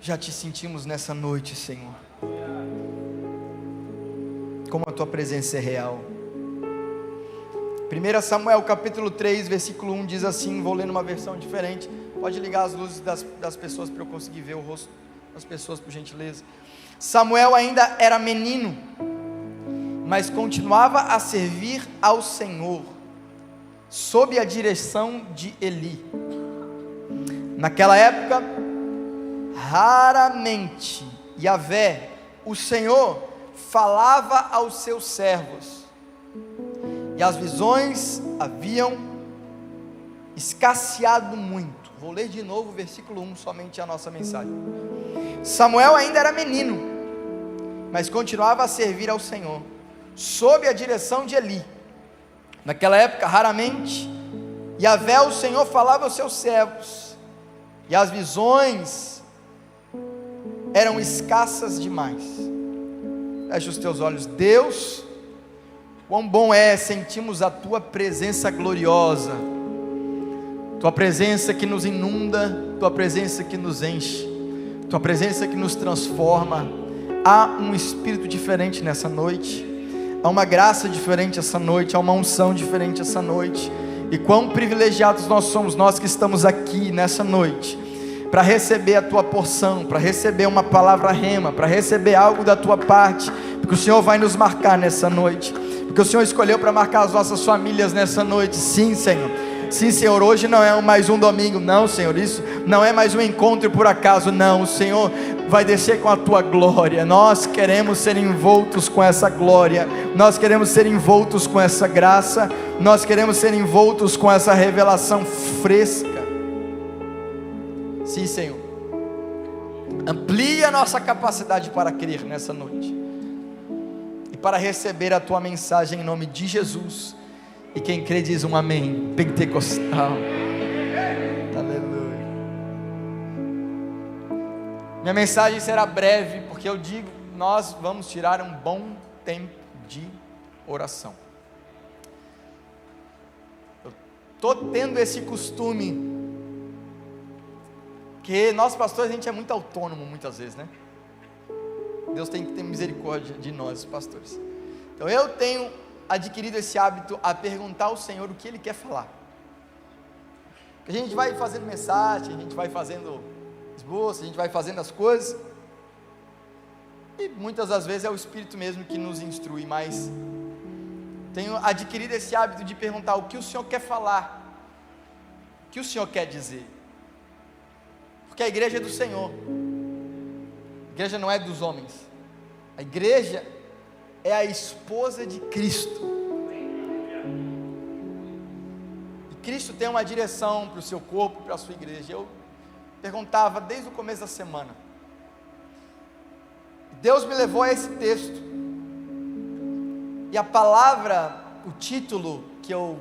já te sentimos nessa noite, Senhor. Como a tua presença é real. 1 Samuel capítulo 3, versículo 1 diz assim, vou ler numa versão diferente. Pode ligar as luzes das pessoas para eu conseguir ver o rosto das pessoas, por gentileza. Samuel ainda era menino, mas continuava a servir ao Senhor, sob a direção de Eli. Naquela época, raramente Yahvé, o Senhor, falava aos seus servos, e as visões haviam escasseado muito. Vou ler de novo o versículo 1, somente a nossa mensagem. Samuel ainda era menino, mas continuava a servir ao Senhor, sob a direção de Eli. Naquela época, raramente Yahvé, o Senhor, falava aos seus servos, e as visões eram escassas demais. Feche os teus olhos. Deus, quão bom é sentirmos a tua presença gloriosa, tua presença que nos inunda, tua presença que nos enche, tua presença que nos transforma. Há um espírito diferente nessa noite, há uma graça diferente essa noite, há uma unção diferente essa noite. E quão privilegiados nós somos, nós que estamos aqui nessa noite, para receber a tua porção, para receber uma palavra rema, para receber algo da tua parte, porque o Senhor vai nos marcar nessa noite, porque o Senhor escolheu para marcar as nossas famílias nessa noite. Sim, Senhor. Sim, Senhor, hoje não é mais um domingo, não, Senhor, isso não é mais um encontro por acaso, não. O Senhor vai descer com a tua glória. Nós queremos ser envoltos com essa glória, nós queremos ser envoltos com essa graça, nós queremos ser envoltos com essa revelação fresca. Sim, Senhor, amplie a nossa capacidade para crer nessa noite, e para receber a tua mensagem em nome de Jesus. E quem crê diz um amém pentecostal. Aleluia. Minha mensagem será breve, porque eu digo, nós vamos tirar um bom tempo de oração. Eu estou tendo esse costume, porque nós pastores, a gente é muito autônomo muitas vezes, né? Deus tem que ter misericórdia de nós, pastores. Então eu tenho adquirido esse hábito a perguntar ao Senhor o que Ele quer falar. A gente vai fazendo mensagem, a gente vai fazendo esboço, a gente vai fazendo as coisas, e muitas das vezes é o Espírito mesmo que nos instrui, mas tenho adquirido esse hábito de perguntar o que o Senhor quer falar, o que o Senhor quer dizer, porque a igreja é do Senhor, a igreja não é dos homens, a igreja é a esposa de Cristo, e Cristo tem uma direção para o seu corpo, para a sua igreja. Eu perguntava desde o começo da semana, Deus me levou a esse texto, e a palavra, o título que eu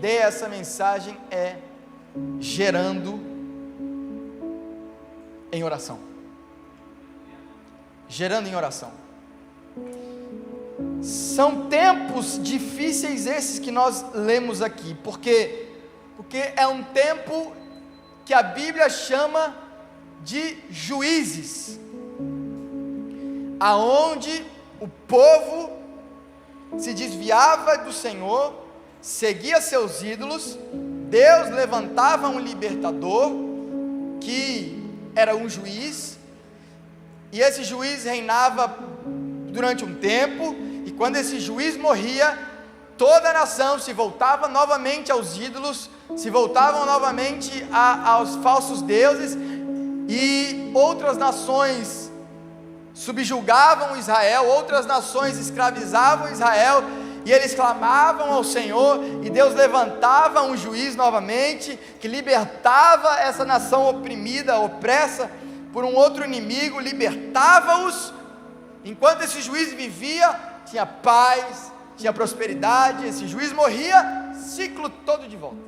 dei a essa mensagem é gerando em oração. Gerando em oração. São tempos difíceis esses que nós lemos aqui, porque é um tempo que a Bíblia chama de juízes, aonde o povo se desviava do Senhor, seguia seus ídolos. Deus levantava um libertador, que era um juiz, e esse juiz reinava durante um tempo, e quando esse juiz morria, toda a nação se voltava novamente aos ídolos, se voltavam novamente aos falsos deuses, e outras nações subjugavam Israel, outras nações escravizavam Israel, e eles clamavam ao Senhor, e Deus levantava um juiz novamente, que libertava essa nação oprimida, opressa por um outro inimigo, libertava-os. Enquanto esse juiz vivia, tinha paz, tinha prosperidade. Esse juiz morria, ciclo todo de volta.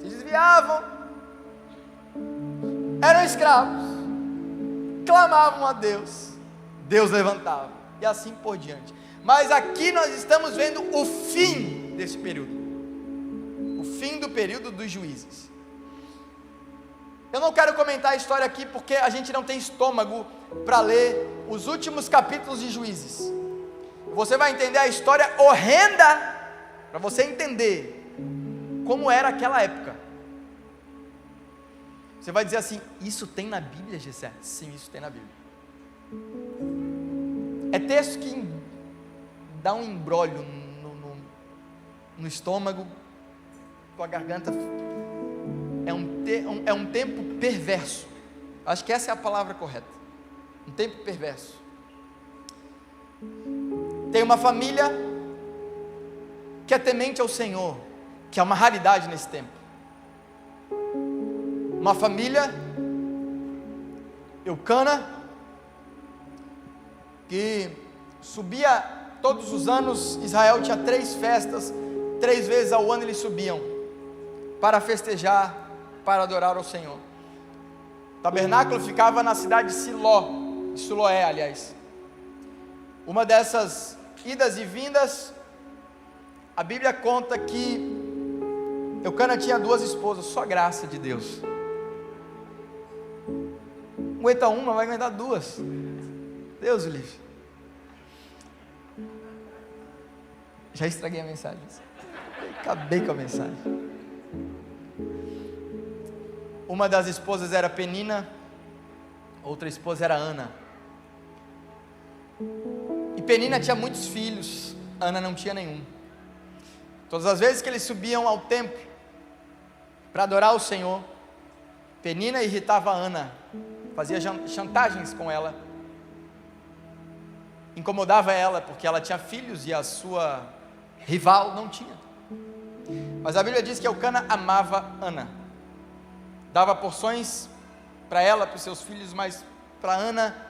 Se desviavam, eram escravos, clamavam a Deus, Deus levantava, e assim por diante. Mas aqui nós estamos vendo o fim desse período, o fim do período dos juízes. Eu não quero comentar a história aqui porque a gente não tem estômago para ler os últimos capítulos de Juízes. Você vai entender a história horrenda, para você entender como era aquela época. Você vai dizer assim: isso tem na Bíblia, Gessé? Sim, isso tem na Bíblia. É texto que dá um embrólio no estômago, tua garganta. É um tempo perverso. Acho que essa é a palavra correta. Um tempo perverso. Tem uma família que é temente ao Senhor, que é uma raridade nesse tempo. Uma família, Eucana, que subia todos os anos. Israel tinha 3 festas, 3 vezes ao ano eles subiam para festejar, para adorar ao Senhor. O tabernáculo ficava na cidade de Siloé, aliás. Uma dessas idas e vindas, a Bíblia conta que Eucana tinha 2 esposas, só graça de Deus. Não aguenta uma, vai aguentar 2. Deus o livre. Já estraguei a mensagem. Acabei com a mensagem. Uma das esposas era Penina, outra esposa era Ana. E Penina tinha muitos filhos, Ana não tinha nenhum. Todas as vezes que eles subiam ao templo para adorar o Senhor, Penina irritava Ana, fazia chantagens com ela, incomodava ela, porque ela tinha filhos e a sua rival não tinha. Mas a Bíblia diz que Eucana amava Ana, dava porções para ela, para os seus filhos, mas para Ana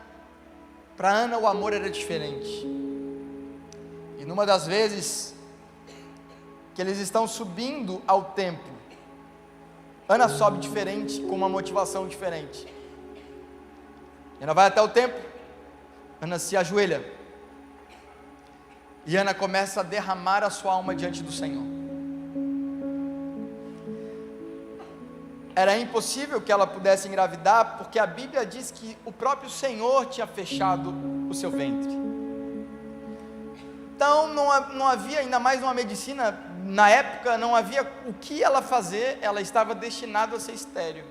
o amor era diferente. E numa das vezes que eles estão subindo ao templo, Ana sobe diferente, com uma motivação diferente. Ana vai até o templo, Ana se ajoelha, e Ana começa a derramar a sua alma diante do Senhor. Era impossível que ela pudesse engravidar, porque a Bíblia diz que o próprio Senhor tinha fechado o seu ventre. Então não havia, ainda mais uma medicina, na época não havia o que ela fazer, ela estava destinada a ser estéril.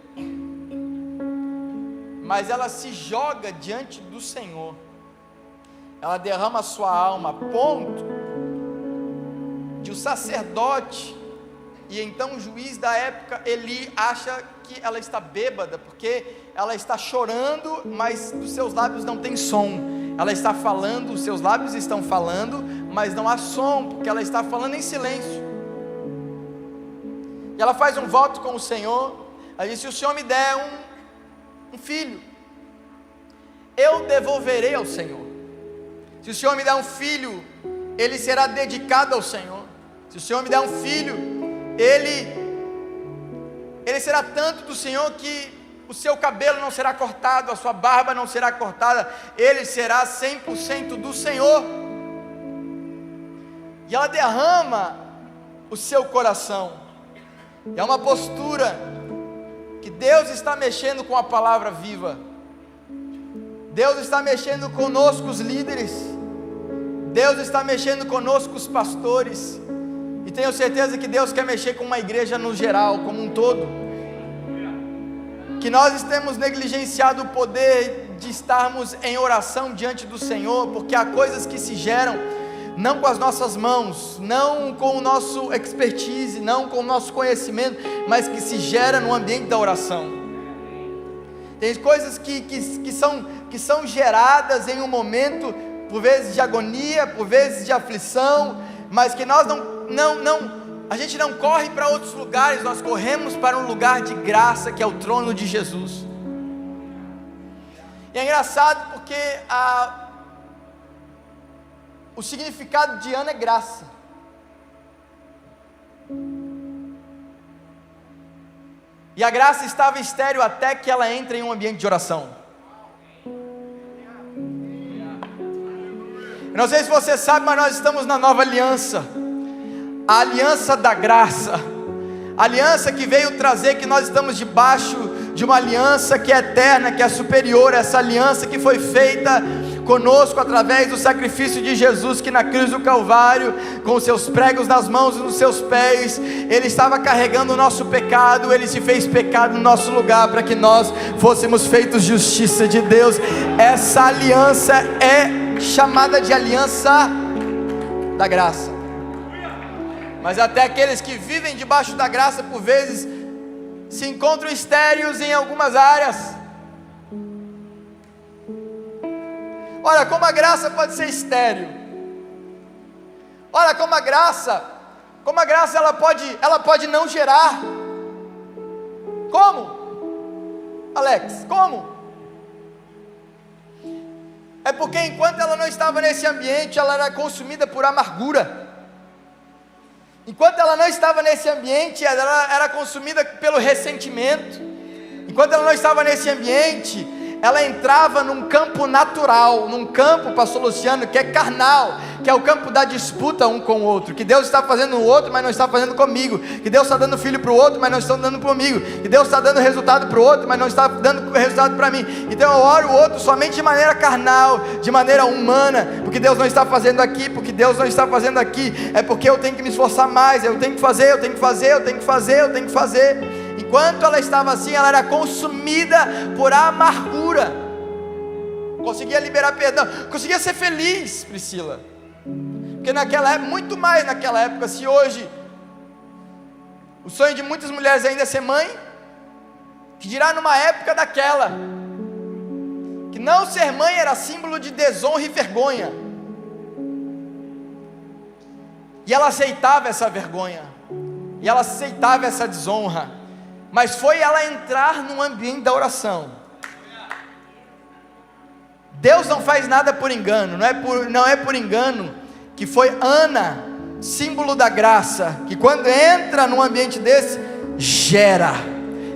Mas ela se joga diante do Senhor, ela derrama a sua alma a ponto de o sacerdote, e então o juiz da época, Eli, acha que ela está bêbada, porque ela está chorando, mas dos seus lábios não tem som. Ela está falando, os seus lábios estão falando, mas não há som, porque ela está falando em silêncio. E ela faz um voto com o Senhor. Ela diz: se o Senhor me der um filho, eu devolverei ao Senhor. Se o Senhor me der um filho, ele será dedicado ao Senhor. Se o Senhor me der um filho, ele será tanto do Senhor que o seu cabelo não será cortado, a sua barba não será cortada, ele será 100% do Senhor. E ela derrama o seu coração. É uma postura que Deus está mexendo com a palavra viva. Deus está mexendo conosco, os líderes. Deus está mexendo conosco, os pastores. E tenho certeza que Deus quer mexer com uma igreja no geral, como um todo. Que nós temos negligenciado o poder de estarmos em oração diante do Senhor, porque há coisas que se geram, não com as nossas mãos, não com o nosso expertise, não com o nosso conhecimento, mas que se gera no ambiente da oração. Tem coisas que são geradas em um momento, por vezes de agonia, por vezes de aflição, mas que nós a gente não corre para outros lugares, nós corremos para um lugar de graça, que é o trono de Jesus. E é engraçado porque o significado de Ana é graça. E a graça estava estéril até que ela entra em um ambiente de oração. Não sei se você sabe, mas nós estamos na nova aliança, a aliança da graça, a aliança que veio trazer que nós estamos debaixo de uma aliança que é eterna, que é superior, essa aliança que foi feita conosco através do sacrifício de Jesus, que na cruz do Calvário, com os seus pregos nas mãos e nos seus pés, Ele estava carregando o nosso pecado, Ele se fez pecado no nosso lugar, para que nós fôssemos feitos justiça de Deus. Essa aliança é chamada de aliança da graça. Mas até aqueles que vivem debaixo da graça, por vezes, se encontram estéreis em algumas áreas. Olha como a graça pode ser estéril. Olha como a graça ela pode não gerar. Como? Alex, como? É porque enquanto ela não estava nesse ambiente, ela era consumida por amargura. Enquanto ela não estava nesse ambiente, ela era consumida pelo ressentimento. Enquanto ela não estava nesse ambiente, ela entrava num campo natural, num campo, pastor Luciano, que é carnal, que é o campo da disputa um com o outro, que Deus está fazendo no outro, mas não está fazendo comigo, que Deus está dando filho para o outro, mas não está dando comigo, que Deus está dando resultado para o outro, mas não está dando resultado para mim. Então eu oro o outro somente de maneira carnal, de maneira humana, porque Deus não está fazendo aqui, porque Deus não está fazendo aqui, é porque eu tenho que me esforçar mais, eu tenho que fazer. Enquanto ela estava assim, ela era consumida por amargura. Conseguia liberar perdão, conseguia ser feliz, Priscila. Porque naquela época, muito mais naquela época, se hoje o sonho de muitas mulheres ainda é ser mãe, que dirá numa época daquela, que não ser mãe era símbolo de desonra e vergonha. E ela aceitava essa vergonha, e ela aceitava essa desonra. Mas foi ela entrar num ambiente da oração. Deus não faz nada por engano. Não é por engano que foi Ana, símbolo da graça, que quando entra num ambiente desse, gera.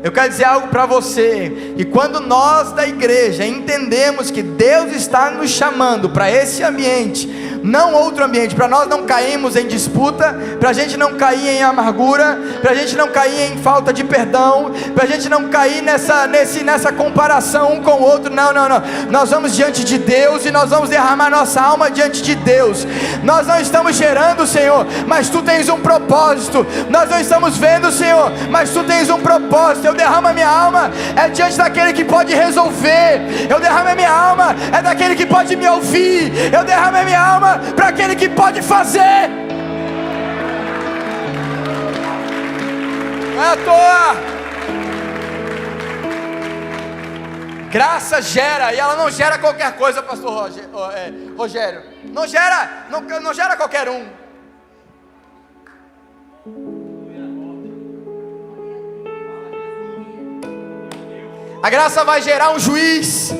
Eu quero dizer algo para você, e quando nós da igreja entendemos que Deus está nos chamando para esse ambiente, não outro ambiente, para nós não cairmos em disputa, para a gente não cair em amargura, para a gente não cair em falta de perdão, para a gente não cair nessa comparação um com o outro. Não, nós vamos diante de Deus e nós vamos derramar nossa alma diante de Deus. Nós não estamos gerando, Senhor, mas Tu tens um propósito. Nós não estamos vendo, Senhor, mas Tu tens um propósito. Eu derramo a minha alma diante daquele que pode resolver. Eu derramo a minha alma daquele que pode me ouvir. Eu derramo a minha alma para aquele que pode fazer. Não é à toa. Graça gera, e ela não gera qualquer coisa, pastor Rogério. Não gera qualquer um. A graça vai gerar um juiz.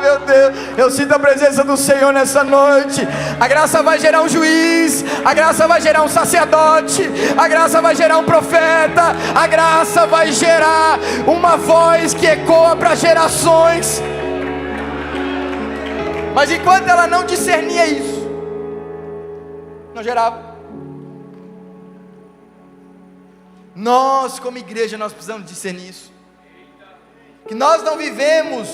Meu Deus, eu sinto a presença do Senhor nessa noite. A graça vai gerar um juiz, a graça vai gerar um sacerdote, a graça vai gerar um profeta, a graça vai gerar uma voz que ecoa para gerações. Mas enquanto ela não discernia isso, não gerava. Nós como igreja, nós precisamos discernir isso. Que nós não vivemos,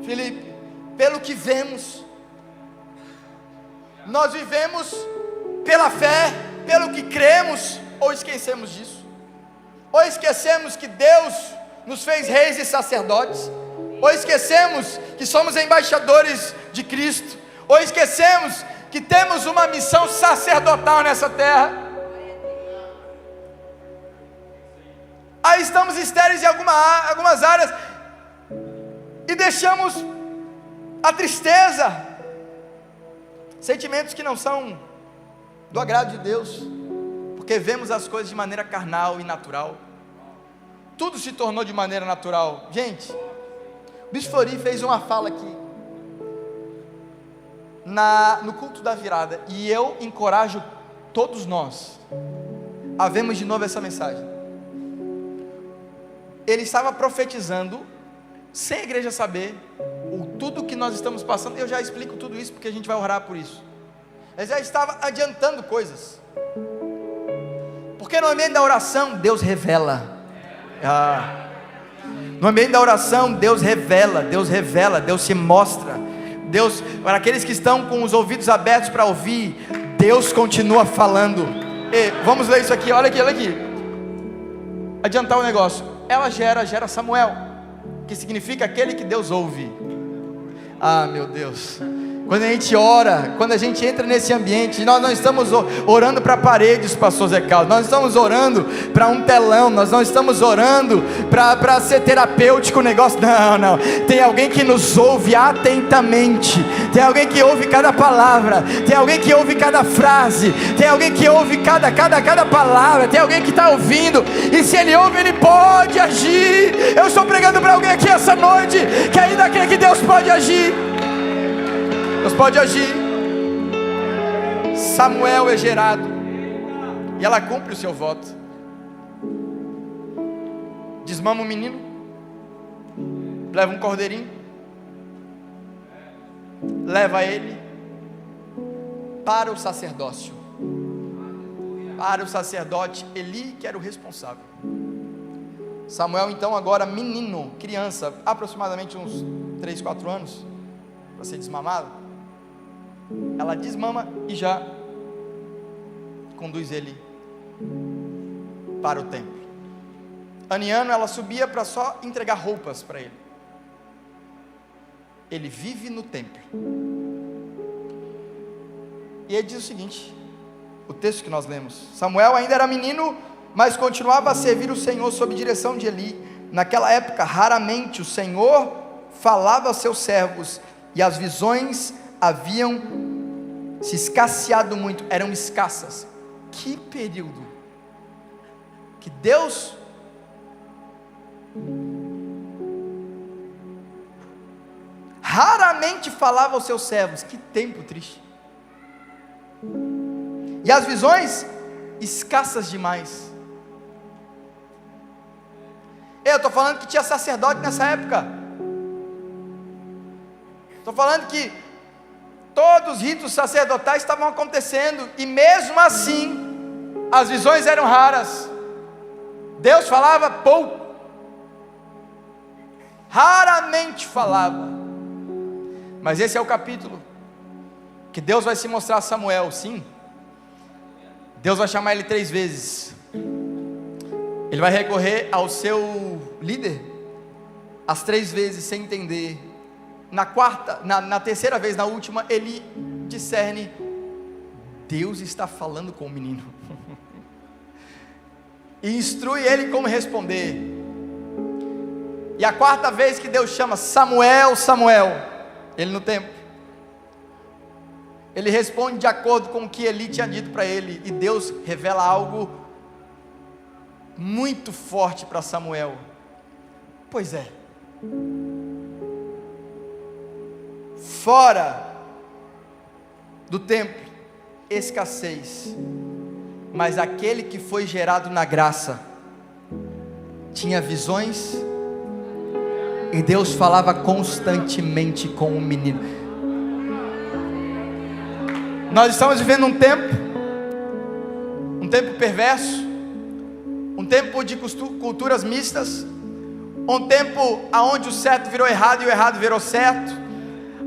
Felipe, pelo que vemos. Nós vivemos pela fé, pelo que cremos, ou esquecemos disso. Ou esquecemos que Deus nos fez reis e sacerdotes. Ou esquecemos que somos embaixadores de Cristo. Ou esquecemos que temos uma missão sacerdotal nessa terra. Aí estamos estéreis em algumas áreas e deixamos a tristeza, sentimentos que não são do agrado de Deus, porque vemos as coisas de maneira carnal e natural. Tudo se tornou de maneira natural. Gente, o Bispo Flori fez uma fala aqui no culto da virada, e eu encorajo todos nós a vermos de novo essa mensagem. Ele estava profetizando, sem a igreja saber, tudo que nós estamos passando. Eu já explico tudo isso, porque a gente vai orar por isso. Ele já estava adiantando coisas, Porque no ambiente da oração, Deus revela. No ambiente da oração, Deus revela, Deus se mostra. Deus, para aqueles que estão com os ouvidos abertos para ouvir, Deus continua falando. Vamos ler isso aqui, olha aqui. Adiantar o negócio. Ela gera Samuel, que significa aquele que Deus ouve. Meu Deus. Quando a gente ora, quando a gente entra nesse ambiente, nós não estamos orando para paredes, pastor Zé Carlos, nós estamos orando para um telão, nós não estamos orando para ser terapêutico o negócio, não, tem alguém que nos ouve atentamente, tem alguém que ouve cada palavra, tem alguém que ouve cada frase, tem alguém que ouve cada palavra, tem alguém que está ouvindo, e se ele ouve, ele pode agir. Eu estou pregando para alguém aqui essa noite, que ainda crê que Deus pode agir. Deus pode agir. Samuel é gerado, e ela cumpre o seu voto. Desmama o menino, leva um cordeirinho, leva ele para o sacerdócio, para o sacerdote Eli, que era o responsável. Samuel então agora menino, criança, aproximadamente uns 3, 4 anos, para ser desmamado. Ela desmama e já conduz ele para o templo. Ano em ano ela subia para só entregar roupas para ele. Ele vive no templo. E ele diz o seguinte, o texto que nós lemos: Samuel ainda era menino, mas continuava a servir o Senhor sob direção de Eli. Naquela época, raramente o Senhor falava aos seus servos, e as visões haviam se escasseado muito, eram escassas. Que período que Deus raramente falava aos seus servos. Que tempo triste. E as visões escassas demais. Eu estou falando que tinha sacerdote nessa época. Estou falando que todos os ritos sacerdotais estavam acontecendo, e mesmo assim, as visões eram raras. Deus falava pouco, raramente falava. Mas esse é o capítulo que Deus vai se mostrar a Samuel. Sim, Deus vai chamar ele 3 vezes. Ele vai recorrer ao seu líder as 3 vezes sem entender. Na terceira vez, na última, ele discerne: Deus está falando com o menino. E instrui ele como responder. E a 4ª vez que Deus chama: Samuel, Samuel, ele no templo, ele responde de acordo com o que Eli tinha dito para ele. E Deus revela algo muito forte para Samuel. Pois é, fora do templo, escassez, mas aquele que foi gerado na graça tinha visões, e Deus falava constantemente com o menino. Nós estamos vivendo um tempo perverso, um tempo de culturas mistas, um tempo onde o certo virou errado e o errado virou certo,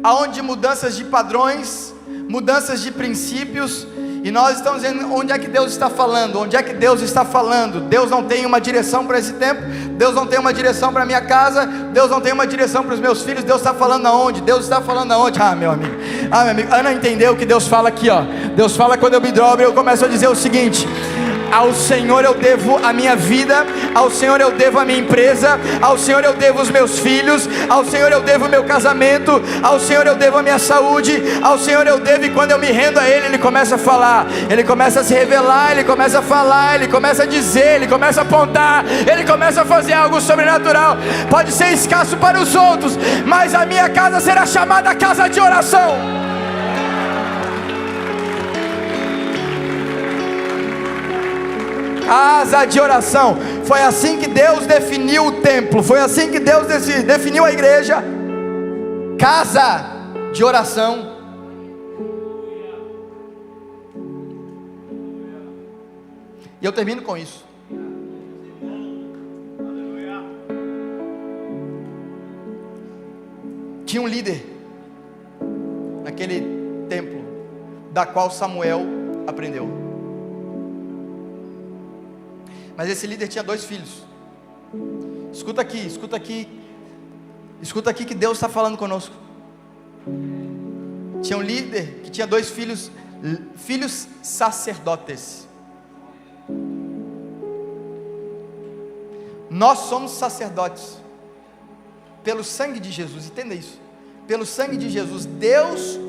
aonde mudanças de padrões, mudanças de princípios, e nós estamos vendo onde é que Deus está falando. Onde é que Deus está falando? Deus não tem uma direção para esse tempo, Deus não tem uma direção para a minha casa, Deus não tem uma direção para os meus filhos. Deus está falando aonde? Deus está falando aonde? Meu amigo, Ana entendeu o que Deus fala aqui, ó. Deus fala, quando eu me dobro, eu começo a dizer o seguinte: ao Senhor eu devo a minha vida, ao Senhor eu devo a minha empresa, ao Senhor eu devo os meus filhos, ao Senhor eu devo o meu casamento, ao Senhor eu devo a minha saúde, ao Senhor eu devo. E quando eu me rendo a Ele, Ele começa a falar, Ele começa a se revelar, Ele começa a falar, Ele começa a dizer, Ele começa a apontar, Ele começa a fazer algo sobrenatural. Pode ser escasso para os outros, mas a minha casa será chamada casa de oração. Casa de oração. Foi assim que Deus definiu o templo, foi assim que Deus definiu a igreja. Casa de oração. E eu termino com isso. Tinha um líder naquele templo, da qual Samuel aprendeu. Mas esse líder tinha 2 filhos. Escuta aqui, escuta aqui. Escuta aqui que Deus está falando conosco. Tinha um líder que tinha 2 filhos, filhos sacerdotes. Nós somos sacerdotes pelo sangue de Jesus, entenda isso. Pelo sangue de Jesus, Deus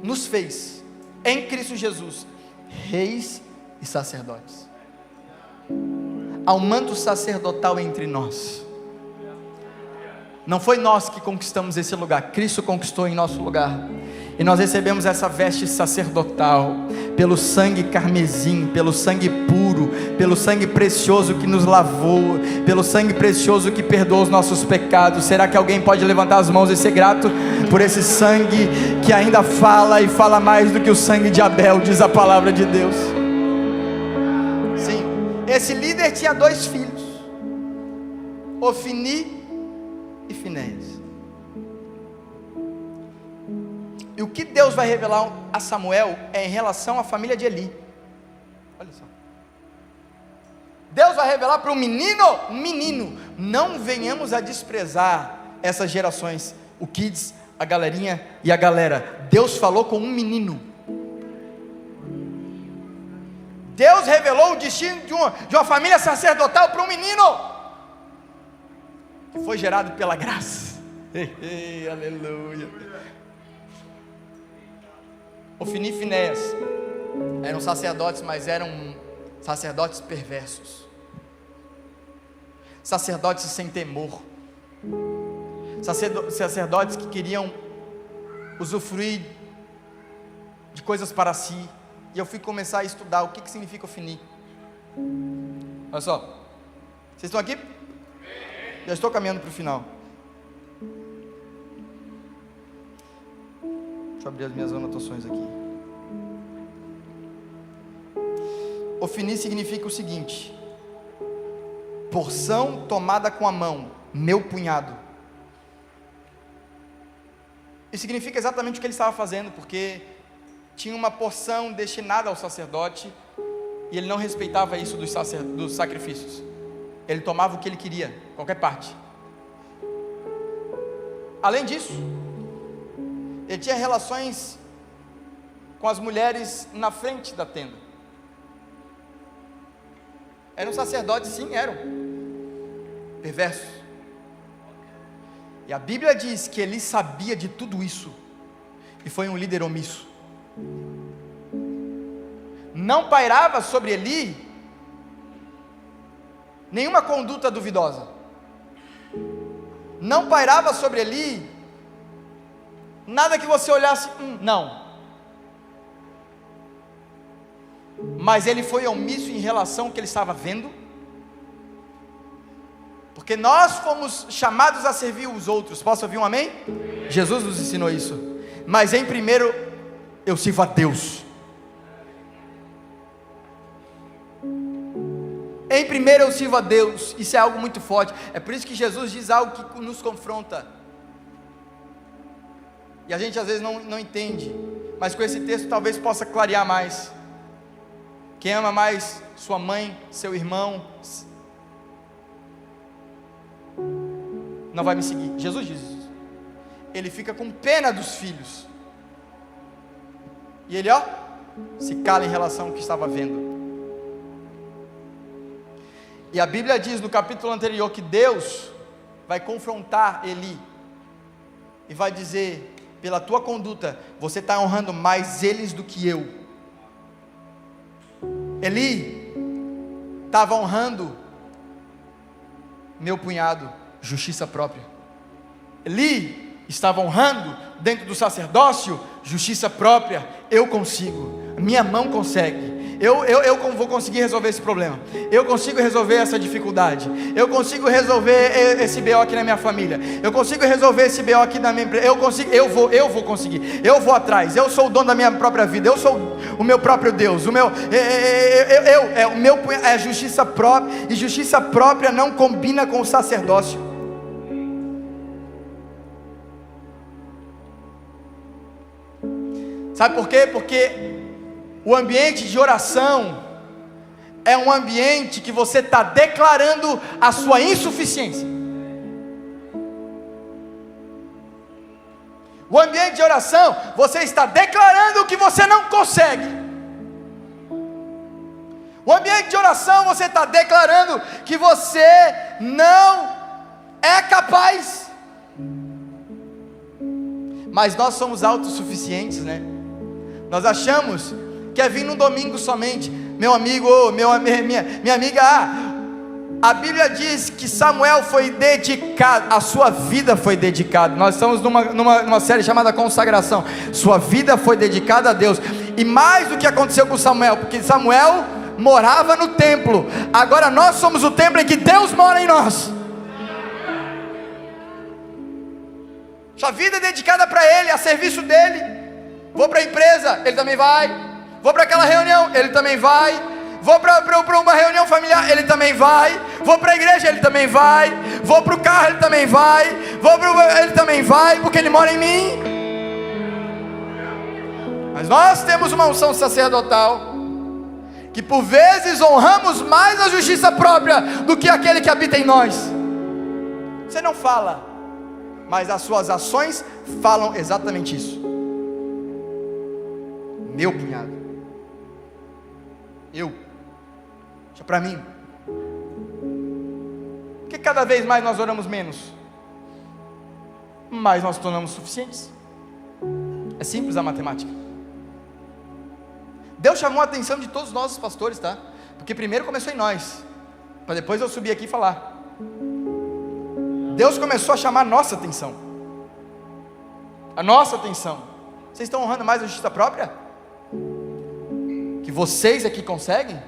nos fez em Cristo Jesus reis e sacerdotes. Há um manto sacerdotal entre nós. Não foi nós que conquistamos esse lugar, Cristo conquistou em nosso lugar. E nós recebemos essa veste sacerdotal, pelo sangue carmesim, pelo sangue puro, pelo sangue precioso que nos lavou, pelo sangue precioso que perdoa os nossos pecados. Será que alguém pode levantar as mãos e ser grato por esse sangue que ainda fala, e fala mais do que o sangue de Abel, diz a palavra de Deus. Sim, esse líder tinha 2 filhos, Ofni e Finéias. E o que Deus vai revelar a Samuel é em relação à família de Eli. Olha só. Deus vai revelar para um menino. Não venhamos a desprezar essas gerações, o kids, a galerinha e a galera. Deus falou com um menino. Deus revelou o destino de uma família sacerdotal para um menino, que foi gerado pela graça. Aleluia. Ofni e Finéias eram sacerdotes, mas eram sacerdotes perversos, sacerdotes sem temor, sacerdotes que queriam usufruir de coisas para si. E eu fui começar a estudar o que significa Ofni. Olha só, vocês estão aqui? Já estou caminhando para o final. Deixa eu abrir as minhas anotações aqui. Ofni significa o seguinte: porção tomada com a mão, meu punhado. Isso significa exatamente o que ele estava fazendo, porque tinha uma porção destinada ao sacerdote, e ele não respeitava isso dos sacrifícios. Ele tomava o que ele queria, qualquer parte. Além disso, ele tinha relações com as mulheres na frente da tenda. Eram sacerdotes, sim, eram perversos. E a Bíblia diz que ele sabia de tudo isso, e foi um líder omisso. Não pairava sobre Eli nenhuma conduta duvidosa. Não pairava sobre Eli nada que você olhasse, não. Mas ele foi omisso em relação ao que ele estava vendo, porque nós fomos chamados a servir os outros. Posso ouvir um amém? Jesus nos ensinou isso. Mas em primeiro, eu sirvo a Deus. Em primeiro eu sirvo a Deus. Isso é algo muito forte. É por isso que Jesus diz algo que nos confronta, e a gente às vezes não entende, mas com esse texto talvez possa clarear mais. Quem ama mais sua mãe, seu irmão, não vai me seguir. Jesus diz isso. Ele fica com pena dos filhos, e ele se cala em relação ao que estava vendo. E a Bíblia diz no capítulo anterior que Deus vai confrontar Eli e vai dizer: pela tua conduta, você está honrando mais eles do que eu. Eli estava honrando meu punhado, justiça própria. Eli estava honrando dentro do sacerdócio, justiça própria. Eu consigo, minha mão consegue. Eu vou conseguir resolver esse problema. Eu consigo resolver essa dificuldade. Eu consigo resolver esse BO aqui na minha família. Eu consigo resolver esse BO aqui na minha empresa. Eu vou conseguir. Eu vou atrás. Eu sou o dono da minha própria vida. Eu sou o meu próprio Deus, a justiça própria, e justiça própria não combina com o sacerdócio. Sabe por quê? Porque o ambiente de oração é um ambiente que você está declarando a sua insuficiência. O ambiente de oração, você está declarando que você não consegue. O ambiente de oração, você está declarando que você não é capaz. Mas nós somos autossuficientes, né? Nós achamos que é vir num domingo somente. Meu amigo, minha amiga, a Bíblia diz que Samuel foi dedicado, a sua vida foi dedicada. Nós estamos numa série chamada Consagração. Sua vida foi dedicada a Deus. E mais do que aconteceu com Samuel, porque Samuel morava no templo, agora nós somos o templo em que Deus mora em nós. Sua vida é dedicada para Ele, a serviço dEle. Vou para a empresa, Ele também vai. Vou para aquela reunião, Ele também vai. Vou para uma reunião familiar, Ele também vai. Vou para a igreja, Ele também vai. Vou para o carro, Ele também vai. Ele também vai, porque Ele mora em mim. Mas nós temos uma unção sacerdotal, que por vezes honramos mais a justiça própria do que aquele que habita em nós. Você não fala, mas as suas ações falam exatamente isso. Meu cunhado, deixa para mim. Porque cada vez mais nós oramos menos, mais nós tornamos suficientes. É simples a matemática. Deus chamou a atenção de todos nós, os pastores, tá? Porque primeiro começou em nós, para depois eu subir aqui e falar. Deus começou a chamar a nossa atenção. A nossa atenção. Vocês estão honrando mais a justiça própria? Que vocês é que conseguem?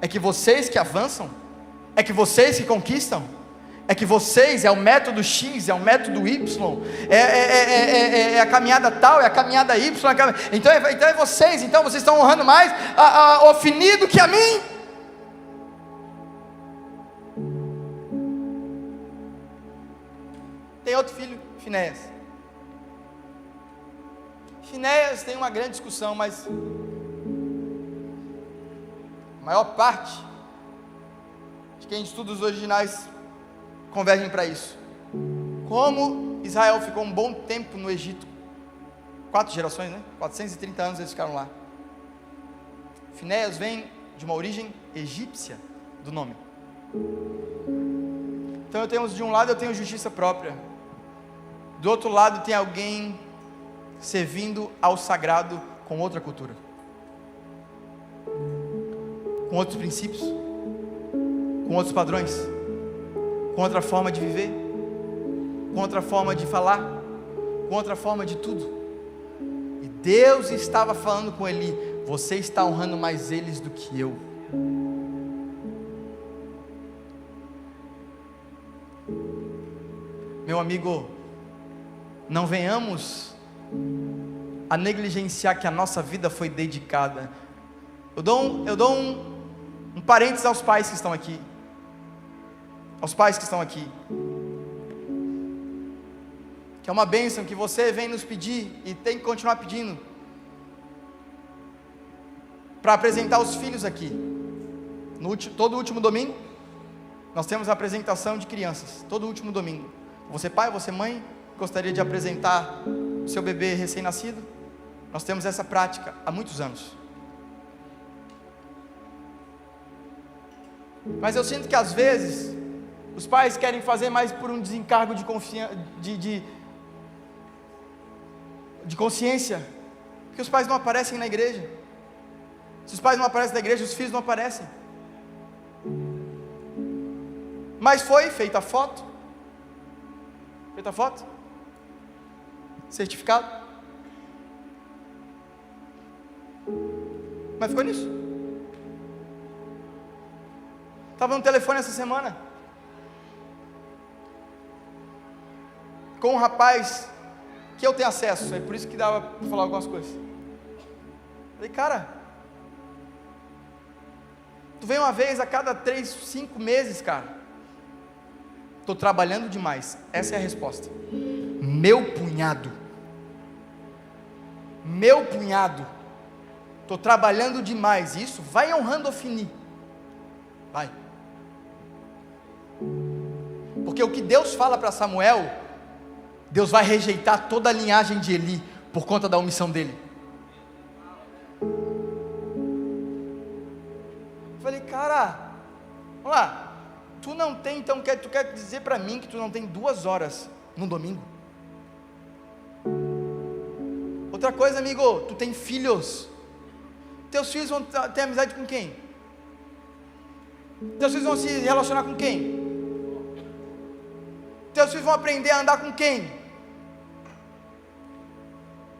É que vocês que avançam? É que vocês que conquistam? É que vocês, é o método X, é o método Y, é a caminhada tal, é a caminhada Y, então é vocês, então vocês estão honrando mais a Ofni do que a mim? Tem outro filho, Finéias. Finéias tem uma grande discussão, mas a maior parte de quem estuda os originais convergem para isso. Como Israel ficou um bom tempo no Egito, 4 gerações, né? 430 anos eles ficaram lá. Finéias vem de uma origem egípcia do nome. Então eu tenho, de um lado eu tenho justiça própria, do outro lado tem alguém servindo ao sagrado com outra cultura, com outros princípios, com outros padrões, com outra forma de viver, com outra forma de falar, com outra forma de tudo. E Deus estava falando com Eli: você está honrando mais eles do que eu. Meu amigo, não venhamos a negligenciar que a nossa vida foi dedicada. Eu dou um parênteses aos pais que estão aqui. Aos pais que estão aqui, que é uma bênção que você vem nos pedir e tem que continuar pedindo, para apresentar os filhos aqui. Todo último domingo nós temos a apresentação de crianças, todo último domingo. Você pai, você mãe, gostaria de apresentar o seu bebê recém-nascido? Nós temos essa prática há muitos anos. Mas eu sinto que às vezes os pais querem fazer mais por um desencargo de consciência, porque os pais não aparecem na igreja. Se os pais não aparecem na igreja, os filhos não aparecem. Mas foi feita a foto, certificado, mas ficou nisso. Estava no telefone essa semana com um rapaz que eu tenho acesso, é por isso que dava para falar algumas coisas. Falei, cara, Tu vem uma vez a cada 3, 5 meses, cara. Estou trabalhando demais. Essa é a resposta. Meu cunhado. Estou trabalhando demais. Isso vai honrando Ofni. Vai. Porque o que Deus fala para Samuel, Deus vai rejeitar toda a linhagem de Eli por conta da omissão dele. Falei, cara, vamos lá. Tu não tem, então, tu quer dizer para mim que tu não tem 2 horas no domingo? Outra coisa, amigo, tu tem filhos. Teus filhos vão ter amizade com quem? Teus filhos vão se relacionar com quem? Teus filhos vão aprender a andar com quem?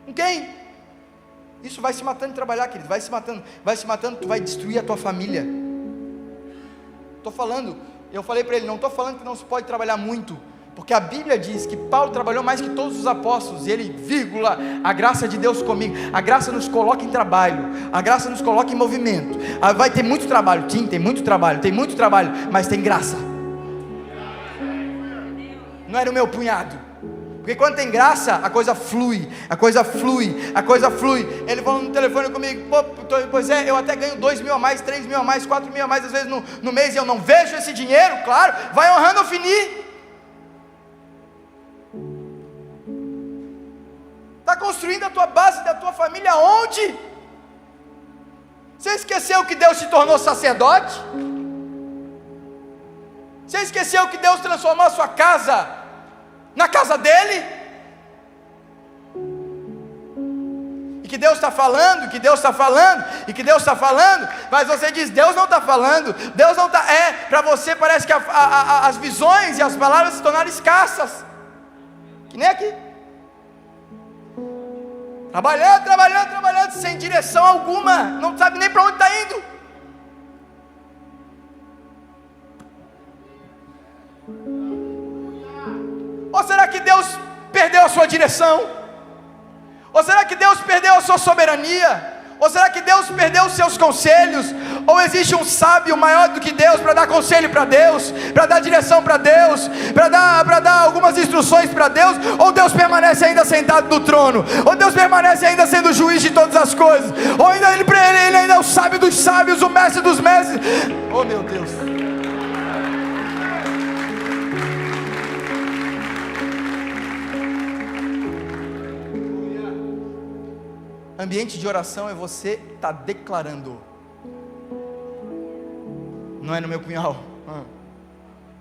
Com quem? Isso vai se matando de trabalhar, querido, vai se matando, tu vai destruir a tua família. Estou falando, eu falei para ele, não estou falando que não se pode trabalhar muito, porque a Bíblia diz que Paulo trabalhou mais que todos os apóstolos, e ele, vírgula, a graça de Deus comigo, a graça nos coloca em trabalho, a graça nos coloca em movimento. Vai ter muito trabalho, sim, tem muito trabalho, mas tem graça. Não era o meu punhado. Porque quando tem graça, a coisa flui. Ele falou no telefone comigo, pois é, eu até ganho 2 mil a mais, 3 mil a mais, 4 mil a mais, às vezes no mês, e eu não vejo esse dinheiro, claro, vai honrando o Ofni. Está construindo a tua base da tua família onde? Você esqueceu que Deus se tornou sacerdote? Você esqueceu que Deus transformou a sua casa na casa dele? E que Deus está falando, mas você diz, Deus não está falando, Deus não está, para você parece que as visões e as palavras se tornaram escassas, que nem aqui, trabalhando, sem direção alguma, não sabe nem para onde está indo. Ou será que Deus perdeu a sua direção? Ou será que Deus perdeu a sua soberania? Ou será que Deus perdeu os seus conselhos? Ou existe um sábio maior do que Deus para dar conselho para Deus, para dar direção para Deus, para dar algumas instruções para Deus? Ou Deus permanece ainda sentado no trono? Ou Deus permanece ainda sendo juiz de todas as coisas? Ou ainda ele ainda é o sábio dos sábios, o mestre dos mestres? Oh meu Deus! Ambiente de oração é você estar declarando. Não é no meu punhal,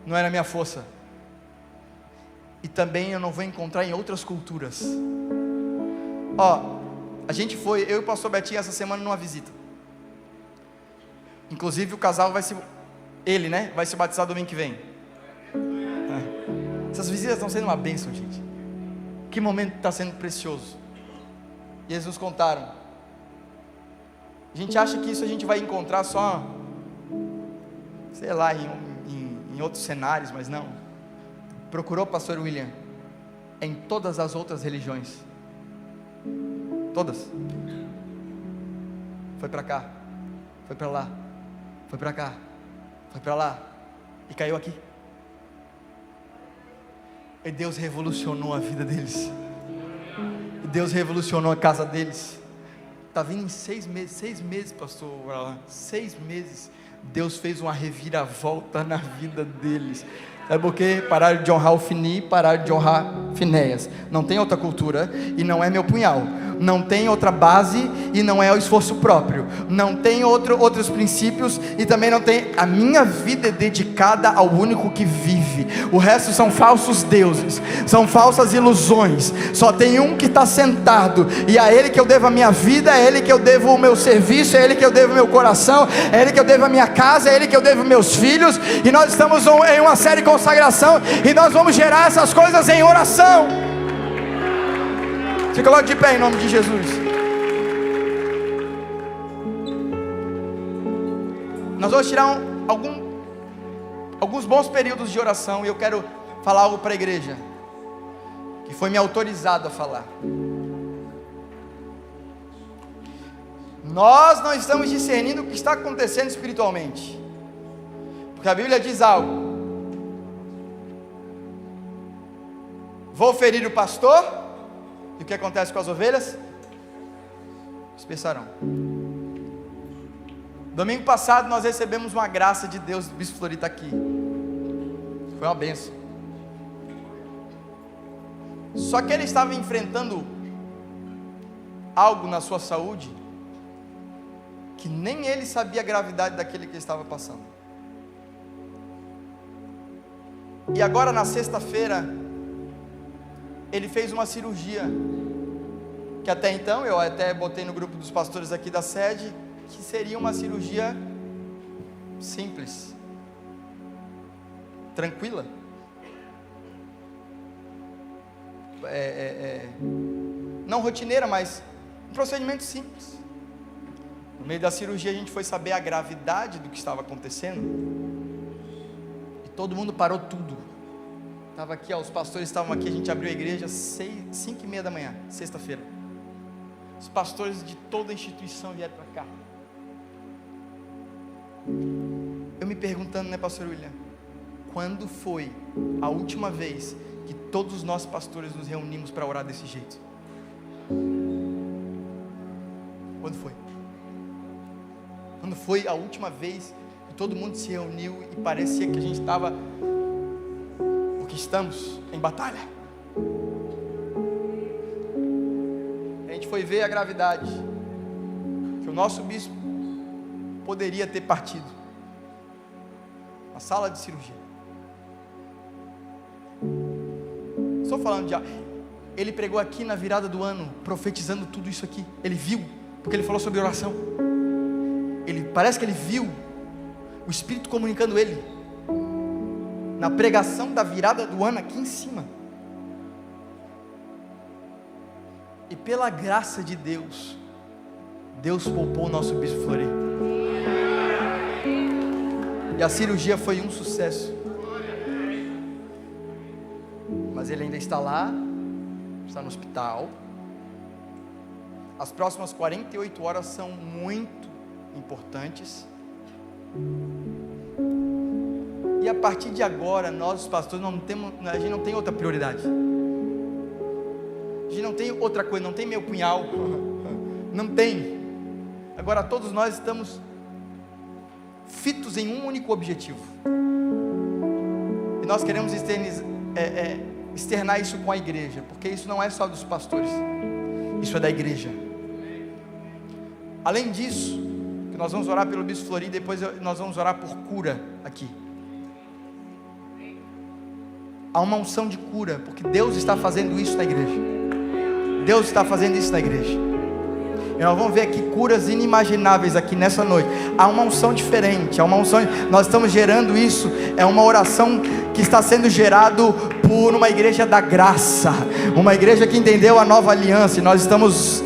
não é na minha força. E também eu não vou encontrar em outras culturas. A gente foi, eu e o pastor Betinho essa semana numa visita. Inclusive o casal vai se batizar domingo que vem. Essas visitas estão sendo uma bênção, gente. Que momento está sendo precioso. E eles nos contaram. A gente acha que isso a gente vai encontrar só, sei lá, em outros cenários, mas não. Procurou o pastor William em todas as outras religiões. Todas. Foi para cá, foi para lá, foi para cá, foi para lá, e caiu aqui. E Deus revolucionou a vida deles. Deus revolucionou a casa deles. Está vindo em 6 meses, pastor, 6 meses, Deus fez uma reviravolta na vida deles. Sabe por quê? Pararam de honrar Ofni, pararam de honrar Finéias. Não tem outra cultura, e não é meu punhal. Não tem outra base, e não é o esforço próprio. Não tem outros princípios, e também não tem. A minha vida é dedicada ao único que vive. O resto são falsos deuses, são falsas ilusões. Só tem um que está sentado, e a Ele que eu devo a minha vida, é Ele que eu devo o meu serviço, é Ele que eu devo o meu coração, é Ele que eu devo a minha casa, é Ele que eu devo meus filhos. E nós estamos em uma série de consagração, e nós vamos gerar essas coisas em oração. Se coloque de pé em nome de Jesus. Nós vamos tirar alguns bons períodos de oração, e eu quero falar algo para a igreja, que foi me autorizado a falar. nós não estamos discernindo o que está acontecendo espiritualmente, porque a Bíblia diz algo: vou ferir o pastor, e o que acontece com as ovelhas? Dispersarão. Domingo passado nós recebemos uma graça de Deus, o Bispo Flori está aqui, foi uma bênção. Só que ele estava enfrentando algo na sua saúde, que nem ele sabia a gravidade daquele que ele estava passando. E agora na sexta-feira, ele fez uma cirurgia, que até então, eu até botei no grupo dos pastores aqui da sede, que seria uma cirurgia simples, tranquila, não rotineira, mas um procedimento simples. No meio da cirurgia a gente foi saber a gravidade do que estava acontecendo, e todo mundo parou tudo. Estava aqui, os pastores estavam aqui, a gente abriu a igreja 5:30 da manhã, sexta-feira. Os pastores de toda a instituição vieram para cá. Eu me perguntando, né, pastor William, quando foi a última vez que todos nós pastores nos reunimos para orar desse jeito? Quando foi? Quando foi a última vez que todo mundo se reuniu e parecia que a gente estava, porque estamos em batalha? A gente foi ver a gravidade, que o nosso bispo poderia ter partido na sala de cirurgia. Estou falando de... Ele pregou aqui na virada do ano, profetizando tudo isso aqui. Ele viu, porque ele falou sobre oração. Parece que ele viu o Espírito comunicando ele na pregação da virada do ano aqui em cima. E pela graça de Deus, Deus poupou o nosso Bispo Flori. E a cirurgia foi um sucesso. Mas ele ainda está lá, está no hospital. As próximas 48 horas são muito importantes. E a partir de agora, nós os pastores a gente não tem outra prioridade. A gente não tem outra coisa, não tem meu punhal. Não tem. Agora todos nós estamos fitos em um único objetivo. E nós queremos externar isso com a igreja, porque isso não é só dos pastores, isso é da igreja. Além disso, que nós vamos orar pelo Bispo Flori, depois nós vamos orar por cura aqui. Há uma unção de cura, porque Deus está fazendo isso na igreja. Deus está fazendo isso na igreja. E nós vamos ver aqui curas inimagináveis aqui nessa noite. Há uma unção diferente, há uma unção. Nós estamos gerando isso. É uma oração que está sendo gerado por uma igreja da graça, uma igreja que entendeu a nova aliança. E nós estamos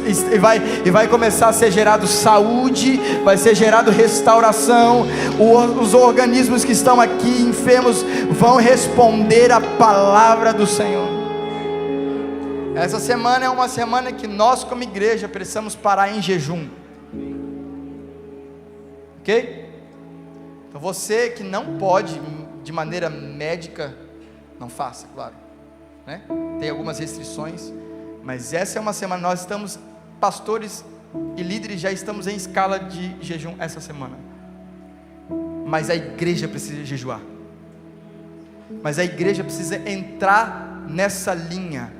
e vai começar a ser gerado saúde, vai ser gerado restauração. Os organismos que estão aqui enfermos vão responder a palavra do Senhor. Essa semana é uma semana que nós como igreja precisamos parar em jejum, ok? Então você que não pode de maneira médica, não faça, claro, né? Tem algumas restrições, mas essa é uma semana, nós estamos, pastores e líderes já estamos em escala de jejum essa semana, mas a igreja precisa jejuar, mas a igreja precisa entrar nessa linha,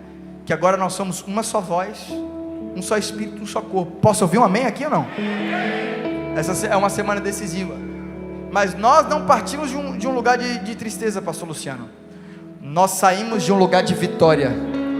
que agora nós somos uma só voz, um só espírito, um só corpo. Posso ouvir um amém aqui ou não? Essa é uma semana decisiva. Mas nós não partimos de um lugar de tristeza, pastor Luciano. Nós saímos de um lugar de vitória.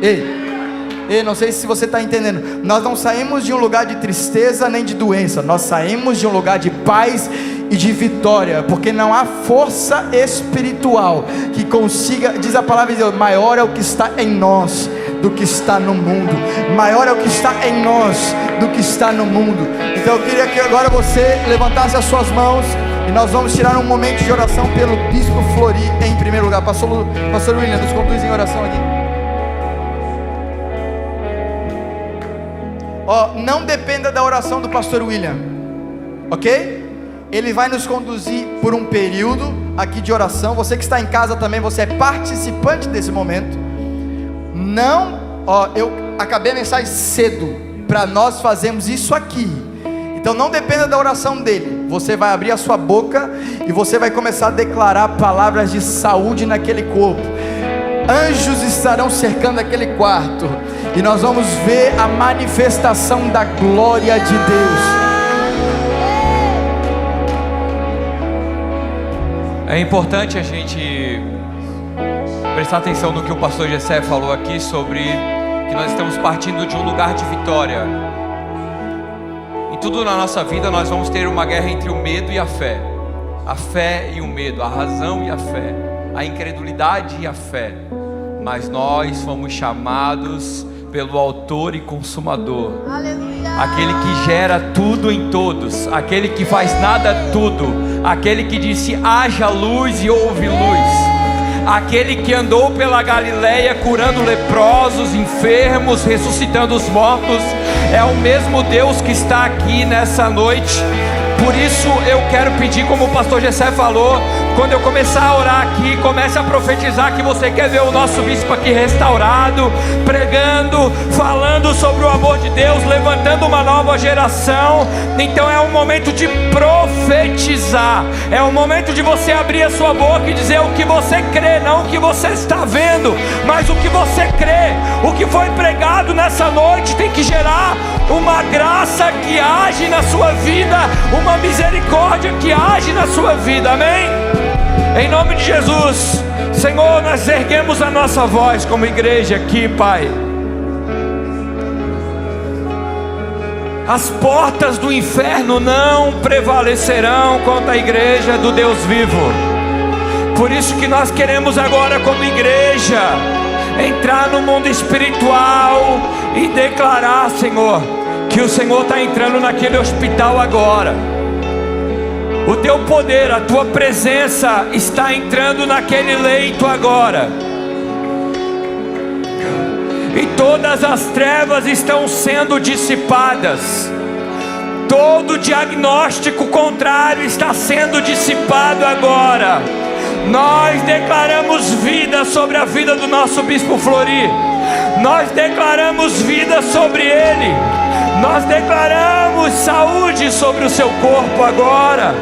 Ei, não sei se você está entendendo. Nós não saímos de um lugar de tristeza nem de doença. Nós saímos de um lugar de paz e de vitória, porque não há força espiritual que consiga, diz a palavra de Deus, maior é o que está em nós do que está no mundo. Maior é o que está em nós do que está no mundo. Então eu queria que agora você levantasse as suas mãos e nós vamos tirar um momento de oração pelo Bispo Flori em primeiro lugar. Pastor William, nos conduz em oração aqui. não dependa da oração do pastor William, ok? Ele vai nos conduzir por um período aqui de oração. Você que está em casa também, você é participante desse momento. Eu acabei a mensagem cedo, para nós fazermos isso aqui. Então não dependa da oração dele. Você vai abrir a sua boca e você vai começar a declarar palavras de saúde naquele corpo. Anjos estarão cercando aquele quarto, e nós vamos ver a manifestação da glória de Deus. É importante a gente prestar atenção no que o pastor Gessé falou aqui, sobre que nós estamos partindo de um lugar de vitória. Em tudo na nossa vida nós vamos ter uma guerra entre o medo e a fé e o medo, a razão e a fé, a incredulidade e a fé. Mas nós fomos chamados pelo autor e consumador, aquele que gera tudo em todos, aquele que faz nada tudo, aquele que disse haja luz e houve luz, aquele que andou pela Galileia curando leprosos, enfermos, ressuscitando os mortos. É o mesmo Deus que está aqui nessa noite. Por isso eu quero pedir, como o pastor Gessé falou, quando eu começar a orar aqui, comece a profetizar que você quer ver o nosso bispo aqui restaurado, pregando, falando sobre o amor de Deus, levantando uma nova geração. Então é um momento de profetizar, é um momento de você abrir a sua boca e dizer o que você crê, não o que você está vendo, mas o que você crê. O que foi pregado nessa noite tem que gerar uma graça que age na sua vida, uma misericórdia que age na sua vida, amém? Em nome de Jesus, Senhor, nós erguemos a nossa voz como igreja aqui, Pai. As portas do inferno não prevalecerão contra a igreja do Deus vivo. Por isso que nós queremos agora, como igreja, entrar no mundo espiritual e declarar, Senhor, que o Senhor está entrando naquele hospital agora. O teu poder, a tua presença está entrando naquele leito agora. E todas as trevas estão sendo dissipadas. Todo diagnóstico contrário está sendo dissipado agora. Nós declaramos vida sobre a vida do nosso Bispo Flori. Nós declaramos vida sobre ele. Nós declaramos saúde sobre o seu corpo agora.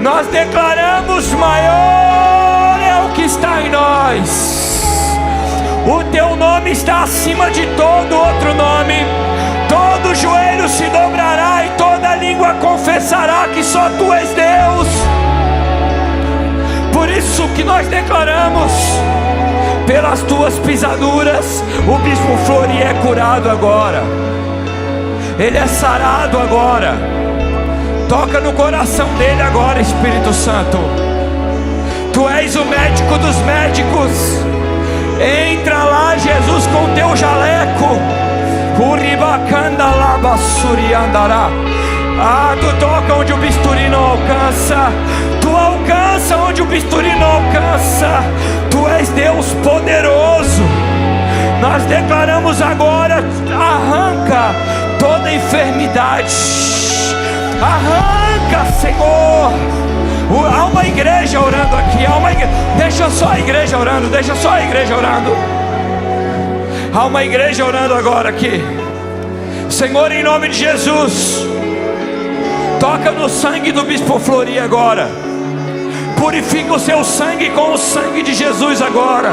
Nós declaramos maior é o que está em nós. O teu nome está acima de todo outro nome. Todo joelho se dobrará e toda língua confessará que só tu és Deus. Por isso que nós declaramos, pelas tuas pisaduras, o Bispo Flori é curado agora. Ele é sarado agora. Toca no coração dele agora, Espírito Santo. Tu és o médico dos médicos. Entra lá, Jesus, com teu jaleco. Tu toca onde o bisturi não alcança. Tu alcança onde o bisturi não alcança. Tu és Deus poderoso. Nós declaramos agora, arranca toda enfermidade. Arranca, Senhor. Há uma igreja orando aqui. Deixa só a igreja orando. Há uma igreja orando agora aqui. Senhor, em nome de Jesus, toca no sangue do Bispo Flori agora. Purifica o seu sangue com o sangue de Jesus agora.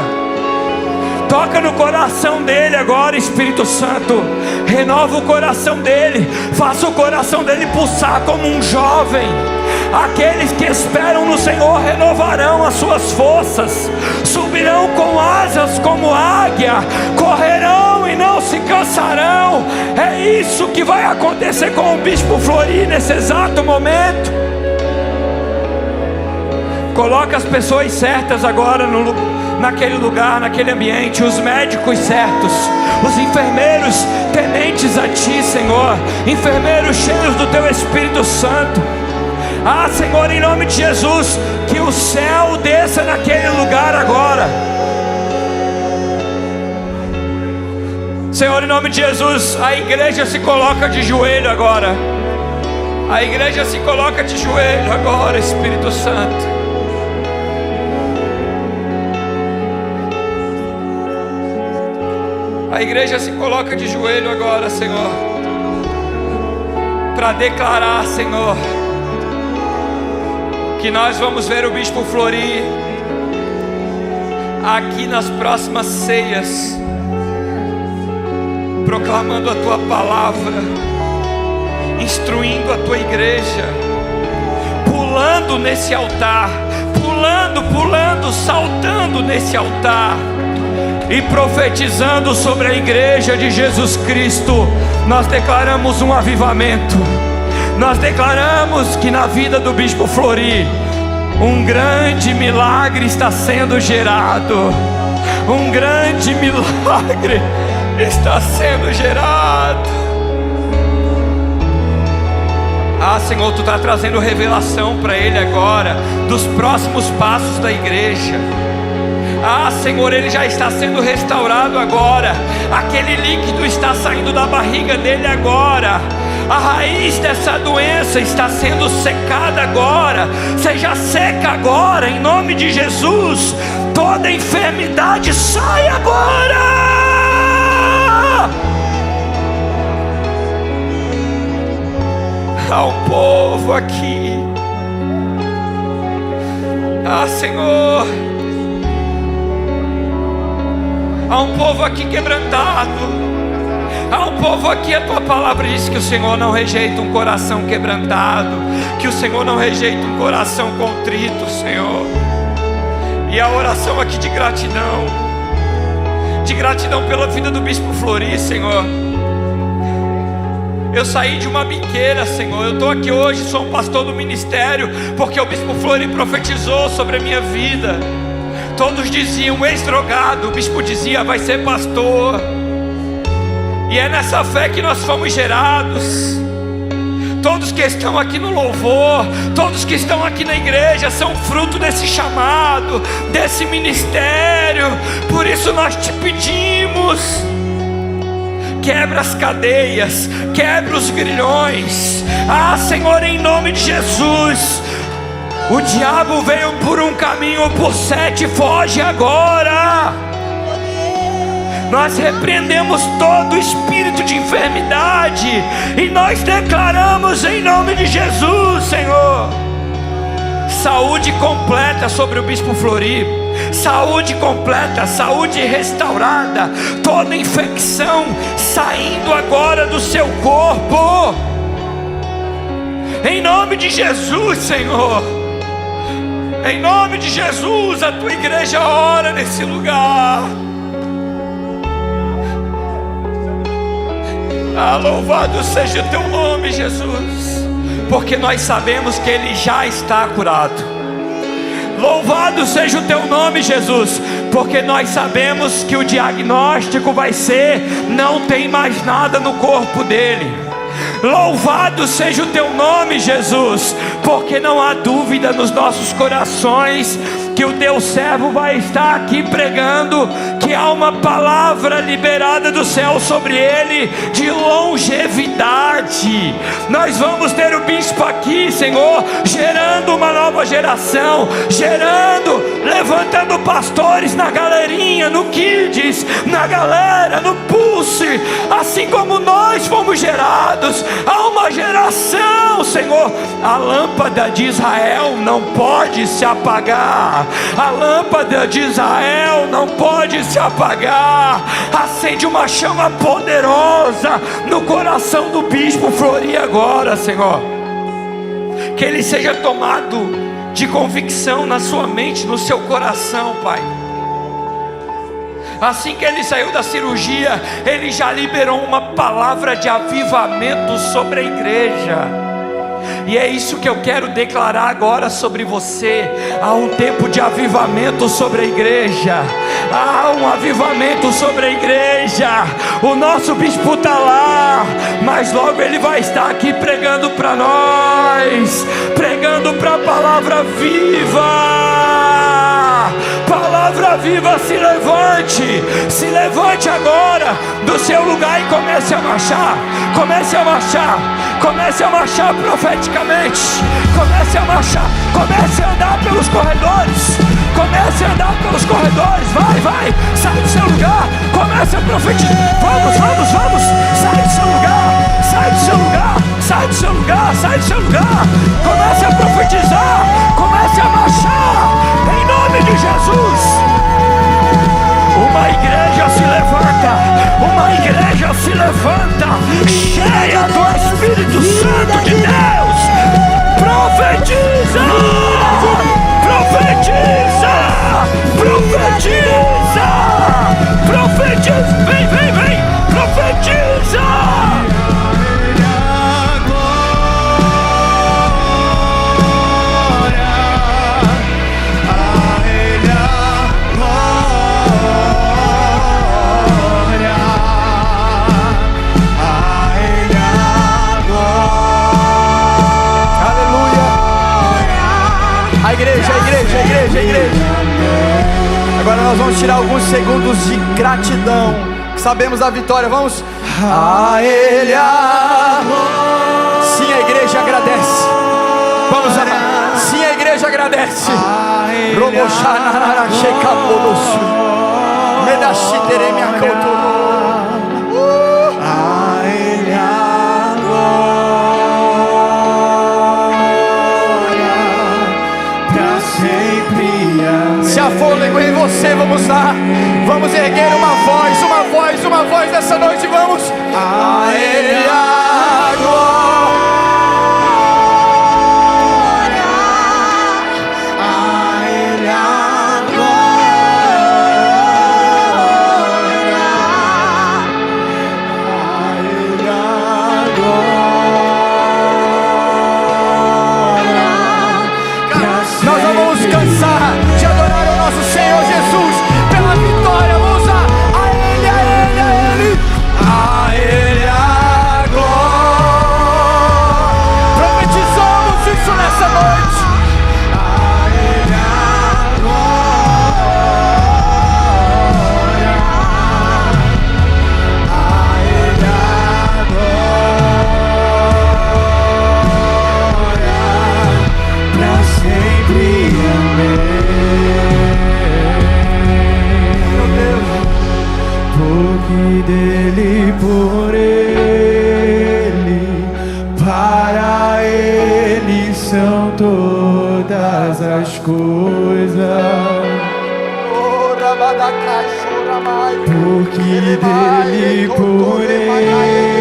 Toca no coração dele agora, Espírito Santo. Renova o coração dele. Faça o coração dele pulsar como um jovem. Aqueles que esperam no Senhor renovarão as suas forças. Subirão com asas como águia. Correrão e não se cansarão. É isso que vai acontecer com o Bispo Flori nesse exato momento. Coloca as pessoas certas agora naquele lugar, naquele ambiente. Os médicos certos, os enfermeiros tenentes a ti, Senhor. Enfermeiros cheios do teu Espírito Santo. Senhor, em nome de Jesus, que o céu desça naquele lugar agora. Senhor, em nome de Jesus, a igreja se coloca de joelho agora. A igreja se coloca de joelho agora, Espírito Santo. A igreja se coloca de joelho agora, Senhor, para declarar, Senhor, que nós vamos ver o Bispo Flori aqui nas próximas ceias, proclamando a Tua palavra, instruindo a Tua igreja, pulando nesse altar, pulando, saltando nesse altar e profetizando sobre a igreja de Jesus Cristo. Nós declaramos um avivamento. Nós declaramos que na vida do Bispo Flori um grande milagre está sendo gerado. Um grande milagre está sendo gerado. Ah, Senhor, Tu está trazendo revelação para ele agora dos próximos passos da igreja. Ah, Senhor, ele já está sendo restaurado agora. Aquele líquido está saindo da barriga dele agora. A raiz dessa doença está sendo secada agora. Seja seca agora, em nome de Jesus. Toda enfermidade sai agora. Há um povo aqui. Ah, Senhor, há um povo aqui quebrantado. Há um povo aqui, a Tua palavra diz que o Senhor não rejeita um coração quebrantado, que o Senhor não rejeita um coração contrito, Senhor. E a oração aqui de gratidão pela vida do Bispo Flori, Senhor. Eu saí de uma biqueira, Senhor. Eu estou aqui hoje, sou um pastor do ministério, porque o Bispo Flori profetizou sobre a minha vida. Todos diziam ex-drogado, o bispo dizia vai ser pastor. E é nessa fé que nós fomos gerados. Todos que estão aqui no louvor, todos que estão aqui na igreja são fruto desse chamado, desse ministério. Por isso nós te pedimos, quebra as cadeias, quebra os grilhões. Ah, Senhor, em nome de Jesus. O diabo veio por um caminho, por 7 foge agora. Nós repreendemos todo espírito de enfermidade e nós declaramos em nome de Jesus, Senhor, saúde completa sobre o Bispo Flori. Saúde completa, saúde restaurada, toda infecção saindo agora do seu corpo. Em nome de Jesus, Senhor. Em nome de Jesus, a Tua igreja ora nesse lugar. Ah, louvado seja o Teu nome, Jesus, porque nós sabemos que Ele já está curado. Louvado seja o Teu nome, Jesus, porque nós sabemos que o diagnóstico vai ser: não tem mais nada no corpo dele. Louvado seja o Teu nome, Jesus, porque não há dúvida nos nossos corações que o Teu servo vai estar aqui pregando que há uma palavra liberada do céu sobre ele de longevidade. Nós vamos ter o bispo aqui, Senhor, gerando uma nova geração, levantando pastores na galerinha, no Kids, na galera, no Pulse, assim como nós fomos gerados. Há uma geração, Senhor. A lâmpada de Israel não pode se apagar. A lâmpada de Israel não pode se apagar. Acende uma chama poderosa no coração do Bispo Flori agora, Senhor. Que ele seja tomado de convicção na sua mente, no seu coração, Pai. Assim que ele saiu da cirurgia, ele já liberou uma palavra de avivamento sobre a igreja. E é isso que eu quero declarar agora sobre você. Há um tempo de avivamento sobre a igreja. Há um avivamento sobre a igreja. O nosso bispo está lá, mas logo ele vai estar aqui pregando para nós, pregando para a palavra viva. Palavra palavra viva, se levante. Se levante agora do seu lugar e comece a marchar. Comece a marchar. Comece a marchar profeticamente. Comece a marchar. Comece a andar pelos corredores. Comece a andar pelos corredores. Vai. Sai do seu lugar. Comece a profetizar. Vamos. Sai do seu lugar. Sai do seu lugar. Sai do seu lugar. Sai do seu lugar. Comece a profetizar. Comece a marchar. Em nome de Jesus. Uma igreja se levanta. Uma igreja se levanta. Cheia do Espírito Santo de Deus. Profetiza. Profetiza. Profetiza. Profetiza. Vem. Profetiza. Igreja. Agora nós vamos tirar alguns segundos de gratidão, que sabemos da vitória. Vamos. A Ele a glória. Sim, a igreja agradece. Vamos amar. Sim, a igreja agradece. Roboxanara checabolosu. Medashiterem akoto. Se há fôlego em você, vamos lá. Vamos erguer uma voz nessa noite. Vamos. A Ele a glória. A Ele a glória. A Ele a glória. Nós não vamos cansar de adorar o nosso Senhor Jesus pela vitória. Vamos lá. A Ele, a Ele, a Ele. A Ele a glória. Profetizamos isso nessa noite. A Ele a glória. A Ele a glória. Pra sempre. Porque dele, por ele, para ele são todas as coisas. Porque dele, por ele,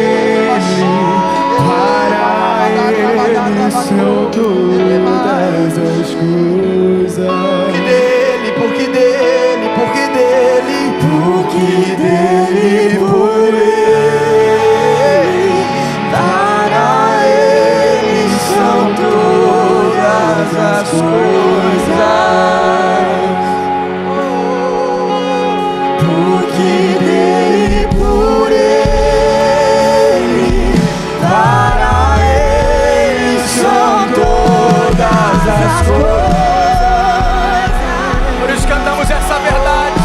para ele são todas as coisas. Porque dele, por ele, para ele são todas as coisas. Porque dele, por ele, para ele são todas as coisas. Por isso cantamos essa verdade.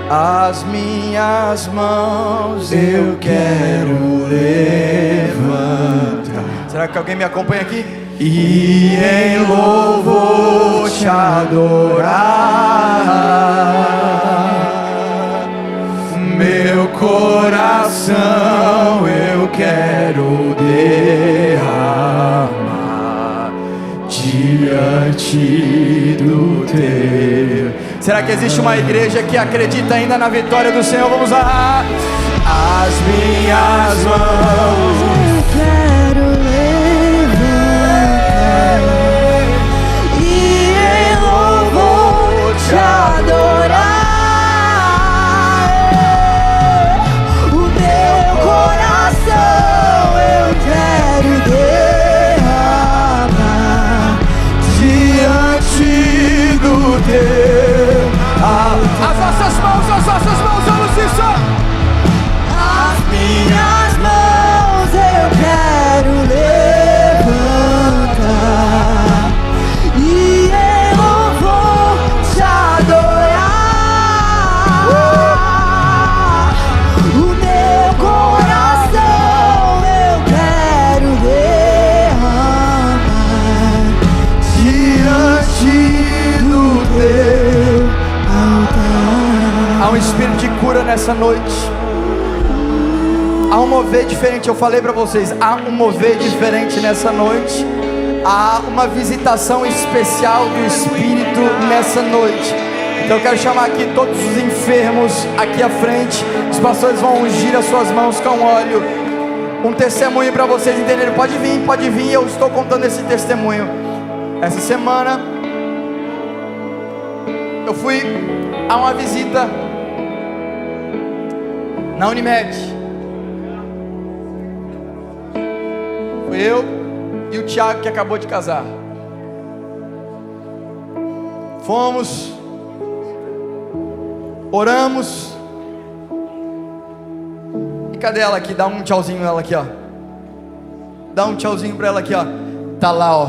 As minhas mãos eu quero levantar. Será que alguém me acompanha aqui? E em louvor te adorar. Meu coração eu quero derramar diante do teu. Será que existe uma igreja que acredita ainda na vitória do Senhor? Vamos lá. As minhas mãos eu quero levantar e em nessa noite. Há um mover diferente, eu falei para vocês, há um mover diferente nessa noite. Há uma visitação especial do Espírito nessa noite. Então eu quero chamar aqui todos os enfermos aqui à frente. Os pastores vão ungir as suas mãos com óleo. Um testemunho para vocês entenderem. Pode vir, eu estou contando esse testemunho. Essa semana eu fui a uma visita na Unimed. Fui eu e o Thiago, que acabou de casar. Fomos, oramos. E cadê ela aqui? Dá um tchauzinho nela aqui, ó. Dá um tchauzinho para ela aqui, ó. Tá lá, ó.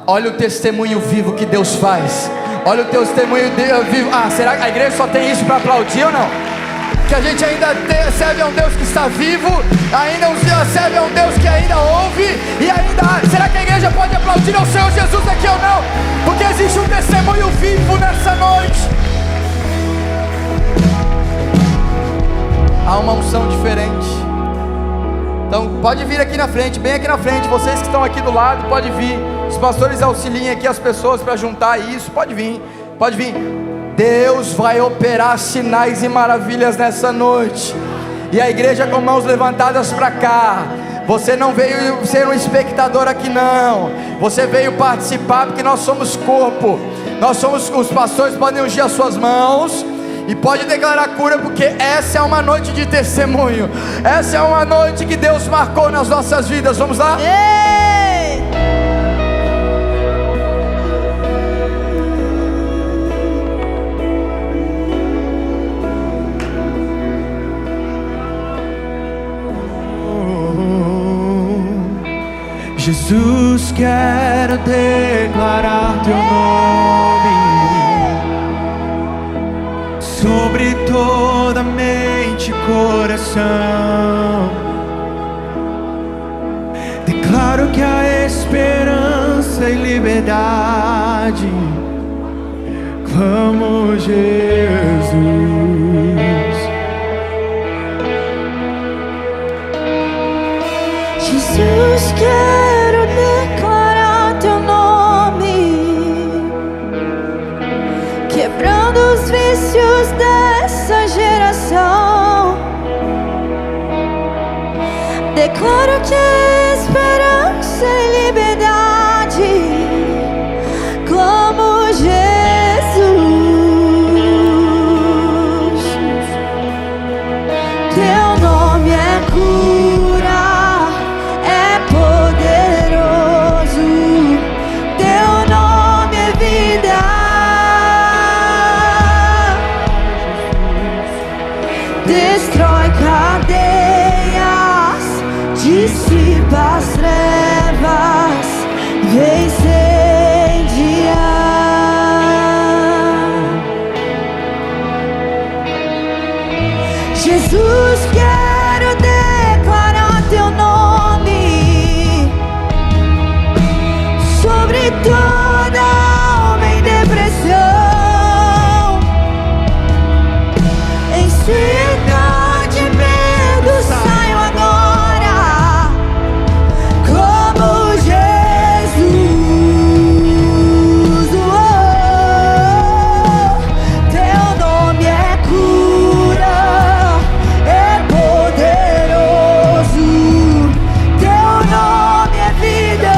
Olha o testemunho vivo que Deus faz. Olha o testemunho vivo. Ah, será que a igreja só tem isso para aplaudir ou não? Que a gente ainda serve a um Deus que está vivo, ainda serve a um Deus que ainda ouve, e ainda, será que a igreja pode aplaudir ao Senhor Jesus aqui ou não? Porque existe um testemunho vivo nessa noite. Há uma unção diferente. Então pode vir aqui na frente, bem aqui na frente. Vocês que estão aqui do lado, pode vir. Os pastores auxiliem aqui as pessoas para juntar isso. Pode vir. Deus vai operar sinais e maravilhas nessa noite. E a igreja com mãos levantadas para cá. Você não veio ser um espectador aqui não. Você veio participar porque nós somos corpo. Os pastores podem ungir as suas mãos e pode declarar cura, porque essa é uma noite de testemunho. Essa é uma noite que Deus marcou nas nossas vidas. Vamos lá? Jesus, quero declarar teu nome sobre toda mente e coração. Declaro que há esperança e liberdade. Clamo Jesus. Jesus, quero declarar teu nome, quebrando os vícios dessa geração. Declaro que há esperança e liberdade. Clamo Jesus. Teu nome é cura. Destrói cadeias, dissipa as trevas, vem incendiar. Jesus, quero declarar teu nome sobre toda alma em depressão. Ansiedade, medo, saio agora. Clamo Jesus. Teu nome é cura, é poderoso. Teu nome é vida.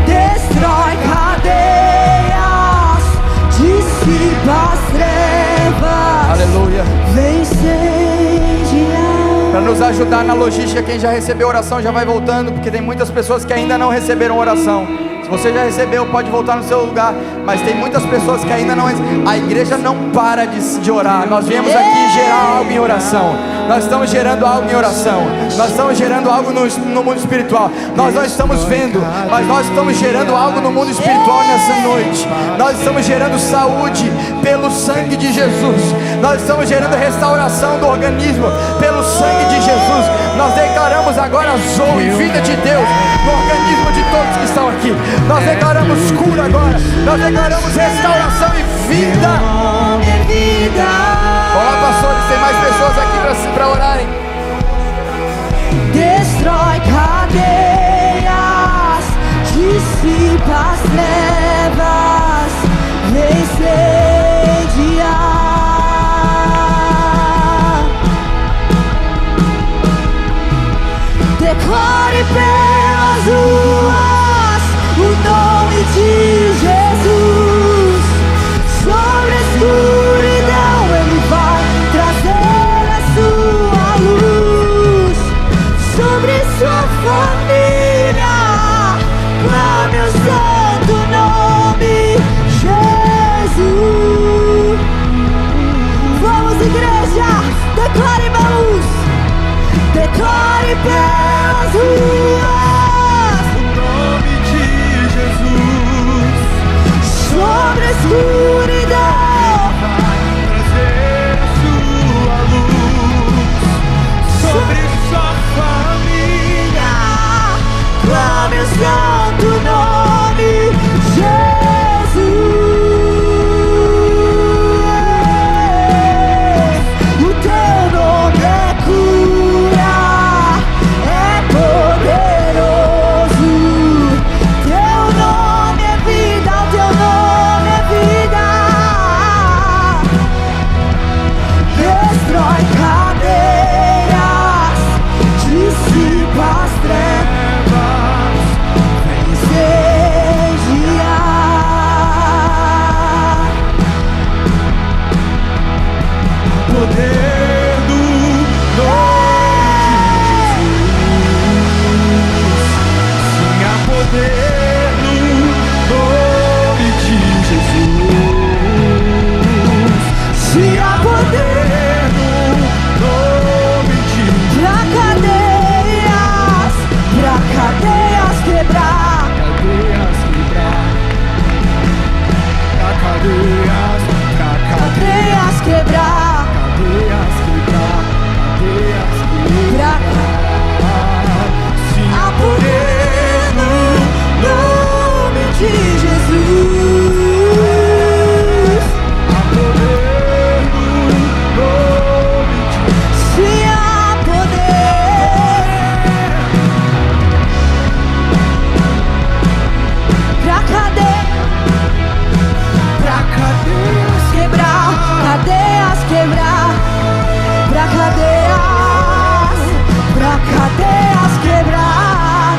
Destrói cadeias, dissipa as trevas. Aleluia. Vem incendiar. Para nos ajudar na logística, quem já recebeu oração já vai voltando, porque tem muitas pessoas que ainda não receberam oração. Se você já recebeu, pode voltar no seu lugar, mas tem muitas pessoas que ainda não receberam. A igreja não para de orar. Nós viemos aqui gerar algo em oração. Nós estamos gerando algo em oração. Nós estamos gerando algo no mundo espiritual. Nós não estamos vendo, mas nós estamos gerando algo no mundo espiritual nessa noite. Nós estamos gerando saúde pelo sangue de Jesus. Nós estamos gerando restauração do organismo pelo sangue de Jesus. Nós declaramos agora zoe, vida de Deus, no organismo de todos que estão aqui. Nós declaramos cura agora. Nós declaramos restauração e vida. Olá, pastores, tem mais pessoas aqui para orarem. Destrói cadeias, dissipa as trevas, vem incendiar. Declare pelas ruas o nome de Jesus. Sobre a escuridão Ele vai trazer a sua luz. Sobre sua família, clame o santo nome, Jesus. Vamos, igreja, declare luz, declare pelas ruas O nome de Jesus sobre a escuridão. vai trazer a sua luz sobre sua família. Clame o santo nome, Jesus. O teu nome é cura, é poderoso. Teu nome é vida, o teu nome é vida. Destrói cadeias, dissipa as trevas, vem incendiar. Poder do nome de Jesus. Sim, há poder no nome de Jesus. Sim, há poder pra cadeias quebrar. Cadeias quebrar. Pra cadeias quebrar. Cadeias quebrar. Cadeias quebrar. Cadeias Pra quebrar. Sim, há poder no nome de Jesus. há poder no nome de Sim, há poder pra cadeias quebrar, cadeias quebrar, pra cadeias quebrar,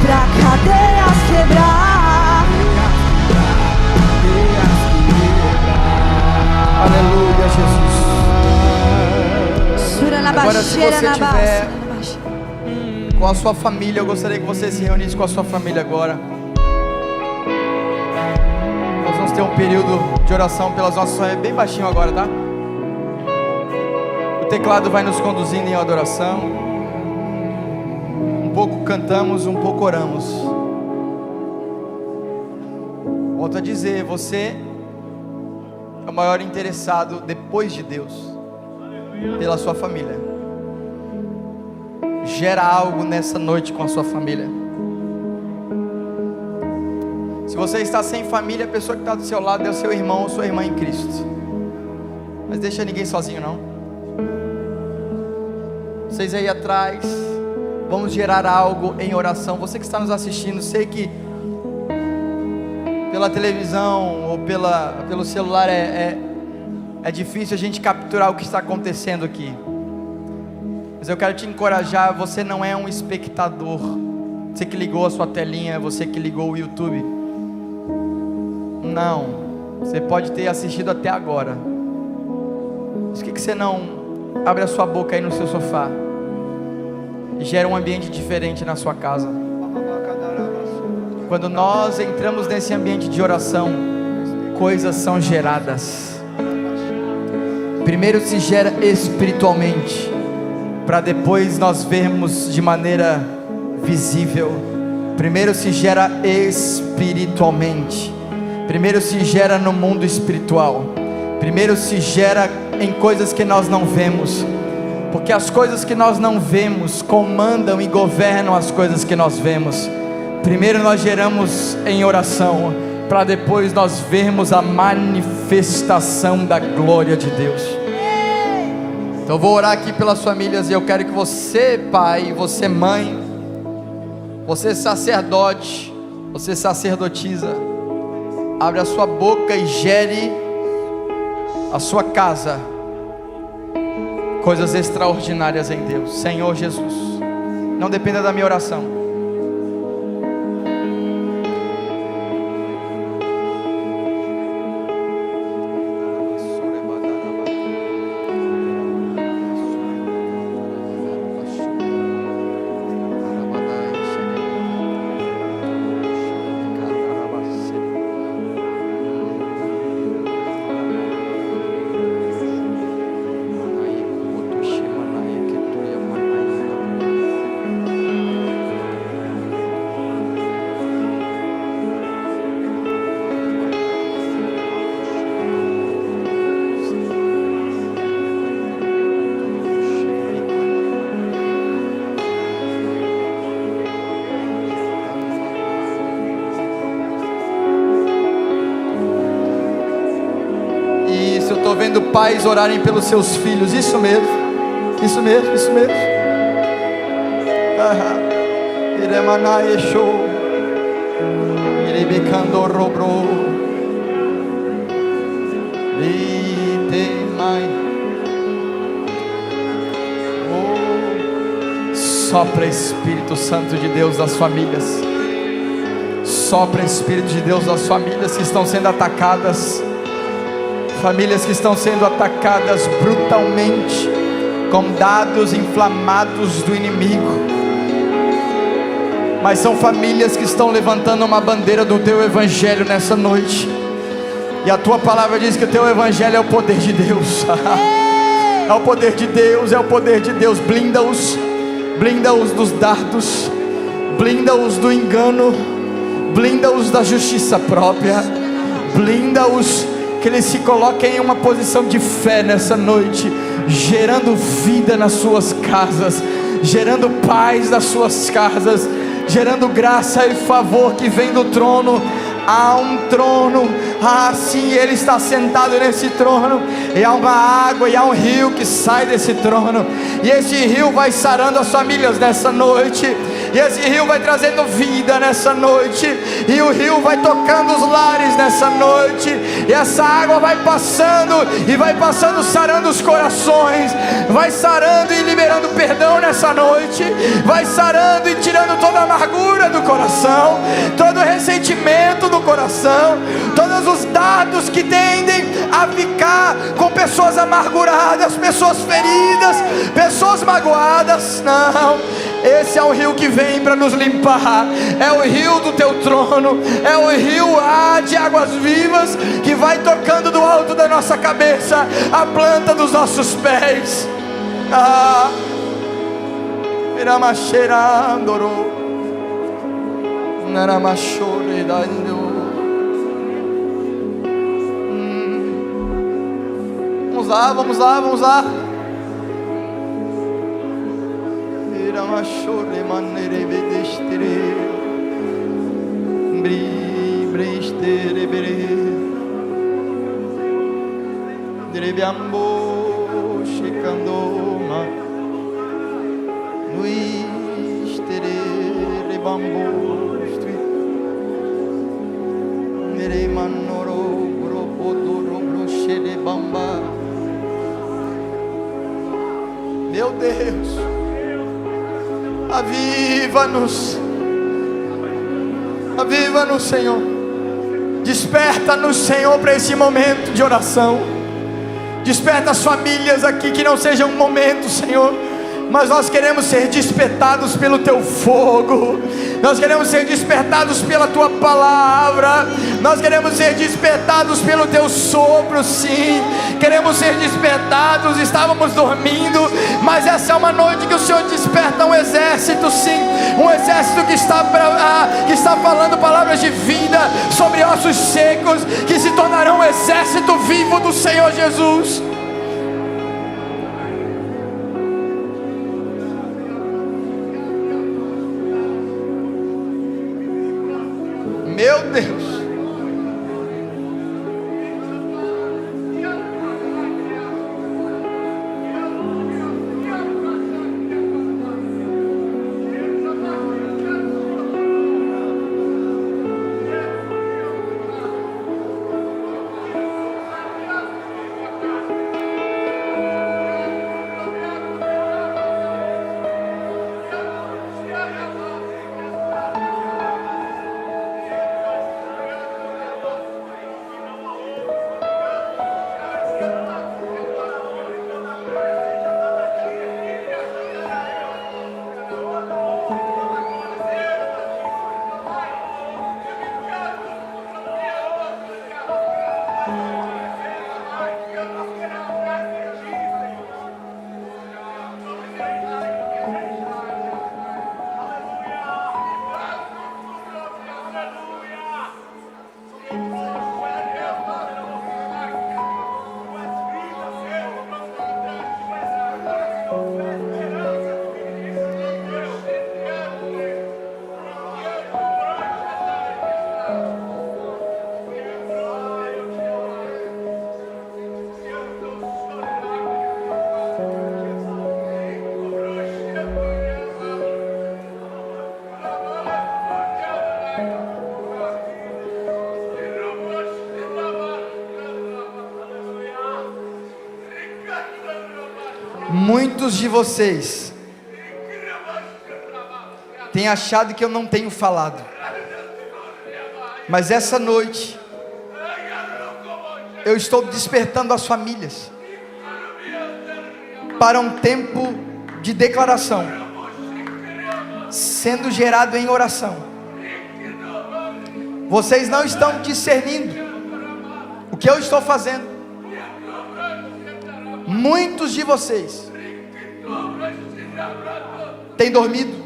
pra cadeias quebrar. Aleluia, Jesus. Sura na Agora, se baixeira, você na tiver baixa. com a sua família, eu gostaria que você se reunisse com a sua família agora. Nós vamos ter um período de oração pelas nossas famílias, bem baixinho agora, tá? O teclado vai nos conduzindo em adoração. Um pouco cantamos, um pouco oramos. Volto a dizer, você é o maior interessado depois de Deus pela sua família. Gera algo nessa noite com a sua família. Se você está sem família, a pessoa que está do seu lado é o seu irmão ou sua irmã em Cristo. Mas deixa ninguém sozinho não. Vocês aí atrás, vamos gerar algo em oração. Você que está nos assistindo, sei que pela televisão ou pelo celular é difícil a gente capturar o que está acontecendo aqui. Mas eu quero te encorajar, você não é um espectador. Você que ligou a sua telinha, você que ligou o YouTube. Não, você pode ter assistido até agora. Mas por que você não abre a sua boca aí no seu sofá e gera um ambiente diferente na sua casa? Quando nós entramos nesse ambiente de oração, coisas são geradas. Primeiro se gera espiritualmente, para depois nós vermos de maneira visível. Primeiro se gera espiritualmente. Primeiro se gera no mundo espiritual. Primeiro se gera em coisas que nós não vemos, porque as coisas que nós não vemos comandam e governam as coisas que nós vemos. Primeiro nós geramos em oração, para depois nós vermos a manifestação da glória de Deus. Então eu vou orar aqui pelas famílias, e eu quero que você, pai, você, mãe, você, sacerdote, você, sacerdotisa, abre a sua boca e gere a sua casa coisas extraordinárias em Deus. Senhor Jesus, não dependa da minha oração. Estou vendo pais orarem pelos seus filhos. Isso mesmo, isso mesmo, isso mesmo. Iremanae show, irebecando robro, itemai. Sopra Espírito Santo de Deus das famílias. Sopra Espírito de Deus das famílias que estão sendo atacadas. Famílias que estão sendo atacadas brutalmente, com dados inflamados do inimigo. Mas são famílias que estão levantando uma bandeira do teu evangelho nessa noite. E a tua palavra diz que o teu evangelho é o poder de Deus. É o poder de Deus, é o poder de Deus. Blinda-os, blinda-os dos dardos, blinda-os do engano, blinda-os da justiça própria, blinda-os, que eles se coloquem em uma posição de fé nessa noite, gerando vida nas suas casas, gerando paz nas suas casas, gerando graça e favor que vem do trono. Há um trono, sim, Ele está sentado nesse trono, e há uma água e há um rio que sai desse trono, e esse rio vai sarando as famílias nessa noite, e esse rio vai trazendo vida nessa noite, e o rio vai tocando os lares nessa noite, e essa água vai passando, e vai passando sarando os corações, vai sarando e liberando perdão nessa noite, vai sarando e tirando toda a amargura do coração, todo o ressentimento do coração, todos os dardos que tendem a ficar com pessoas amarguradas, pessoas feridas, pessoas magoadas. Não, esse é o rio que vem para nos limpar, é o rio do teu trono, é o rio de águas vivas, que vai tocando do alto da nossa cabeça a planta dos nossos pés. Vamos lá, vamos lá, vamos lá. Meu Deus, aviva-nos, aviva-nos, Senhor, desperta-nos, Senhor, para esse momento de oração. Desperta as famílias aqui, que não seja um momento, Senhor, mas nós queremos ser despertados pelo Teu fogo, nós queremos ser despertados pela Tua palavra, nós queremos ser despertados pelo Teu sopro, sim, queremos ser despertados. Estávamos dormindo, mas essa é uma noite que o Senhor desperta um exército, sim, um exército que está falando palavras de vida sobre ossos secos, que se tornarão um exército vivo do Senhor Jesus. Meu Deus, muitos de vocês têm achado que eu não tenho falado, mas essa noite eu estou despertando as famílias para um tempo de declaração, sendo gerado em oração. Vocês não estão discernindo o que eu estou fazendo. Muitos de vocês têm dormido,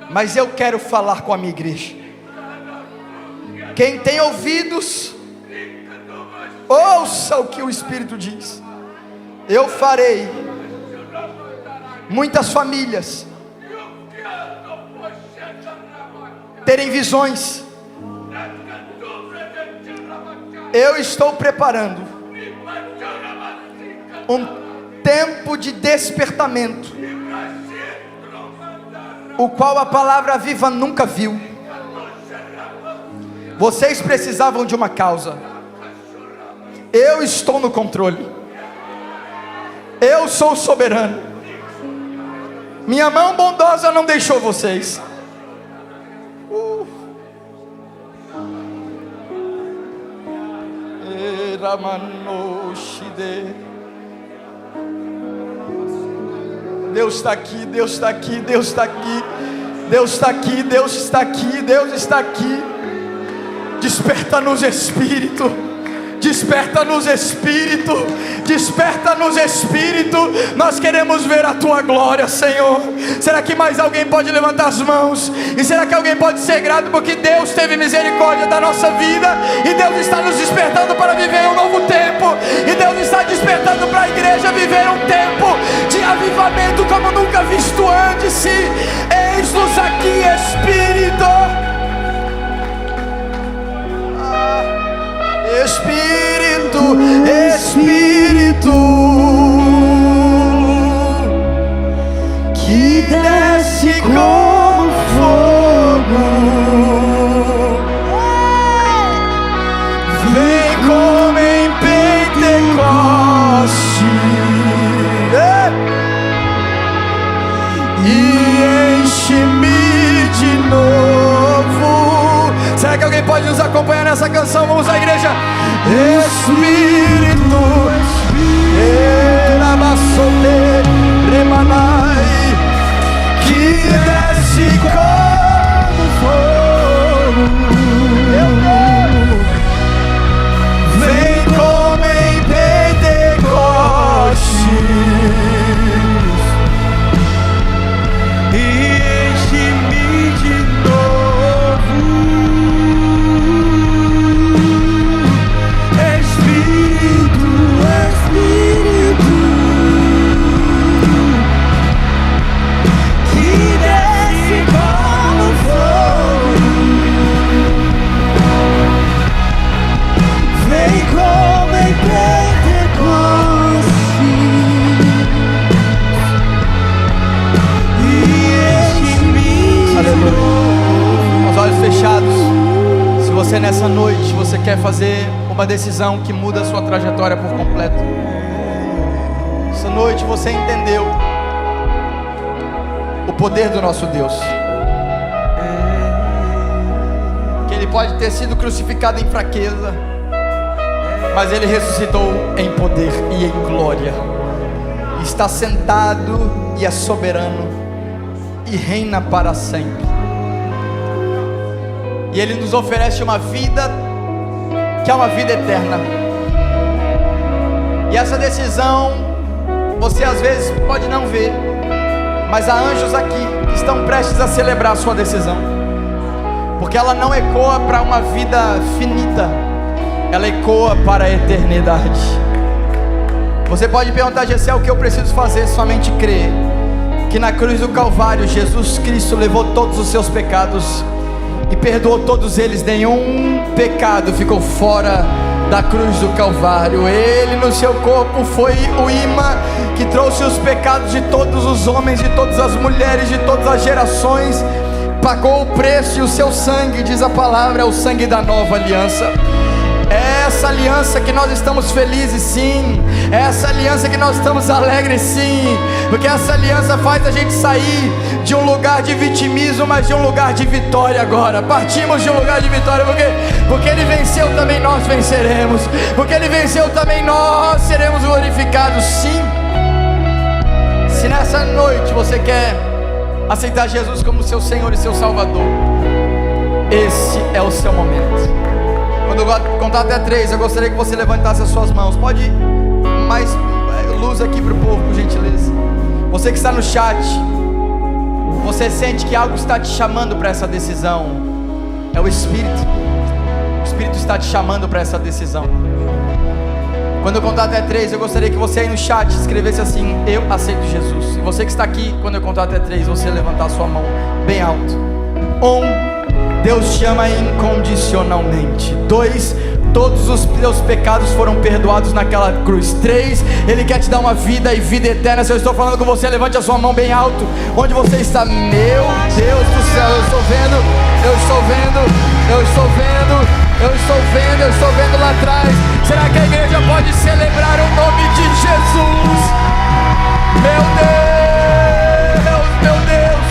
mas eu quero falar com a minha igreja. Quem tem ouvidos, ouça o que o Espírito diz. Eu farei muitas famílias terem visões. Eu estou preparando um tempo de despertamento, o qual a palavra viva nunca viu. Vocês precisavam de uma causa. Eu estou no controle. Eu sou soberano. Minha mão bondosa não deixou vocês. Deus está aqui, Deus está aqui, Deus está aqui, Deus está aqui, Deus está aqui, Deus está aqui. Desperta-nos, Espírito. Desperta-nos, Espírito. Desperta-nos, Espírito. Nós queremos ver a Tua glória, Senhor. Será que mais alguém pode levantar as mãos? E será que alguém pode ser grato porque Deus teve misericórdia da nossa vida? E Deus está nos despertando para viver um novo tempo. E Deus está despertando para a igreja viver um tempo de avivamento como nunca visto antes. Eis-nos aqui, Espírito. Espírito, Espírito, que desce como fogo, vem como em Pentecoste e enche-me de novo. Será que alguém pode nos acompanhar nessa canção? Vamos à igreja. Espírito, Espírito, você nessa noite, você quer fazer uma decisão que muda a sua trajetória por completo. Essa noite você entendeu o poder do nosso Deus, que Ele pode ter sido crucificado em fraqueza, mas Ele ressuscitou em poder e em glória, está sentado e é soberano e reina para sempre. E Ele nos oferece uma vida que é uma vida eterna. E essa decisão você às vezes pode não ver, mas há anjos aqui que estão prestes a celebrar a sua decisão, porque ela não ecoa para uma vida finita, ela ecoa para a eternidade. Você pode perguntar: Gessé, o que eu preciso fazer? Somente crer que na cruz do Calvário Jesus Cristo levou todos os seus pecados e perdoou todos eles. Nenhum pecado ficou fora da cruz do Calvário. Ele no seu corpo foi o imã que trouxe os pecados de todos os homens, de todas as mulheres, de todas as gerações. Pagou o preço e o seu sangue, diz a palavra, é o sangue da nova aliança. É essa aliança que nós estamos felizes, sim. É essa aliança que nós estamos alegres, sim. Porque essa aliança faz a gente sair de um lugar de vitimismo, mas de um lugar de vitória agora. Partimos de um lugar de vitória, porque Ele venceu, também nós venceremos. Porque Ele venceu, também nós seremos glorificados, sim. Se nessa noite você quer aceitar Jesus como seu Senhor e seu Salvador, esse é o seu momento. Quando eu contar até 3, eu gostaria que você levantasse as suas mãos. Pode mais luz aqui para o povo, por gentileza. Você que está no chat, você sente que algo está te chamando para essa decisão. É o Espírito. O Espírito está te chamando para essa decisão. Quando eu contar até 3, eu gostaria que você aí no chat escrevesse assim: eu aceito Jesus. E você que está aqui, quando eu contar até 3, você levantar a sua mão bem alto. 1, Deus te ama incondicionalmente. 2, todos os teus pecados foram perdoados naquela cruz. 3, Ele quer te dar uma vida e vida eterna. Se eu estou falando com você, levante a sua mão bem alto. Onde você está? Meu Deus do céu, eu estou vendo, eu estou vendo, eu estou vendo, eu estou vendo, eu estou vendo lá atrás. Será que a igreja pode celebrar o nome de Jesus? Meu Deus, meu Deus.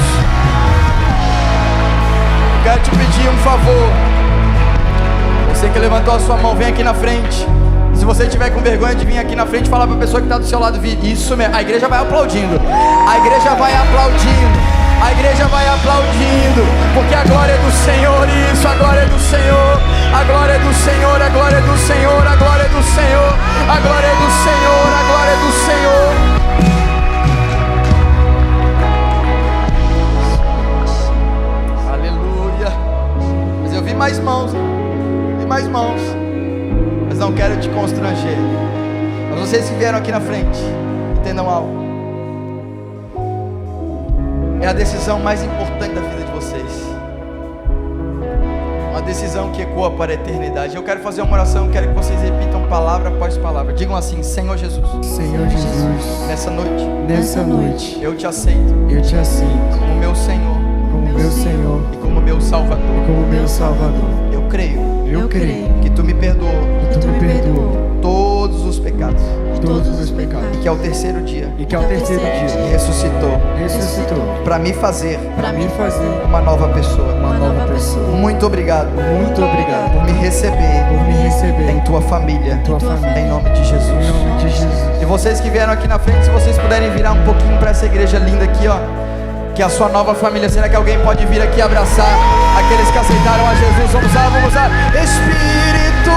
Quero te pedir um favor. Você que levantou a sua mão, vem aqui na frente. Se você estiver com vergonha de vir aqui na frente, falar para a pessoa que está do seu lado: vir. Isso mesmo, a igreja vai aplaudindo. A igreja vai aplaudindo. A igreja vai aplaudindo. Porque a glória é do Senhor. Isso, a glória é do Senhor. A glória é do Senhor. A glória é do Senhor. A glória é do Senhor. A glória é do Senhor. A glória é do Senhor. Mais mãos, tem mais mãos, mas não quero te constranger. Mas vocês que vieram aqui na frente, entendam algo. É a decisão mais importante da vida de vocês. Uma decisão que ecoa para a eternidade. Eu quero fazer uma oração, quero que vocês repitam palavra após palavra. Digam assim: Senhor Jesus, Senhor Jesus, nessa noite, eu te aceito como meu Senhor, meu Senhor e como meu Salvador. Eu creio que tu me perdoou todos os pecados, e que ao terceiro dia ressuscitou para me fazer uma nova pessoa. Muito obrigado por me receber em tua família, em nome de Jesus. E vocês que vieram aqui na frente, se vocês puderem virar um pouquinho para essa igreja linda aqui, ó, que é a sua nova família. Será que alguém pode vir aqui abraçar aqueles que aceitaram a Jesus? Vamos lá, Espírito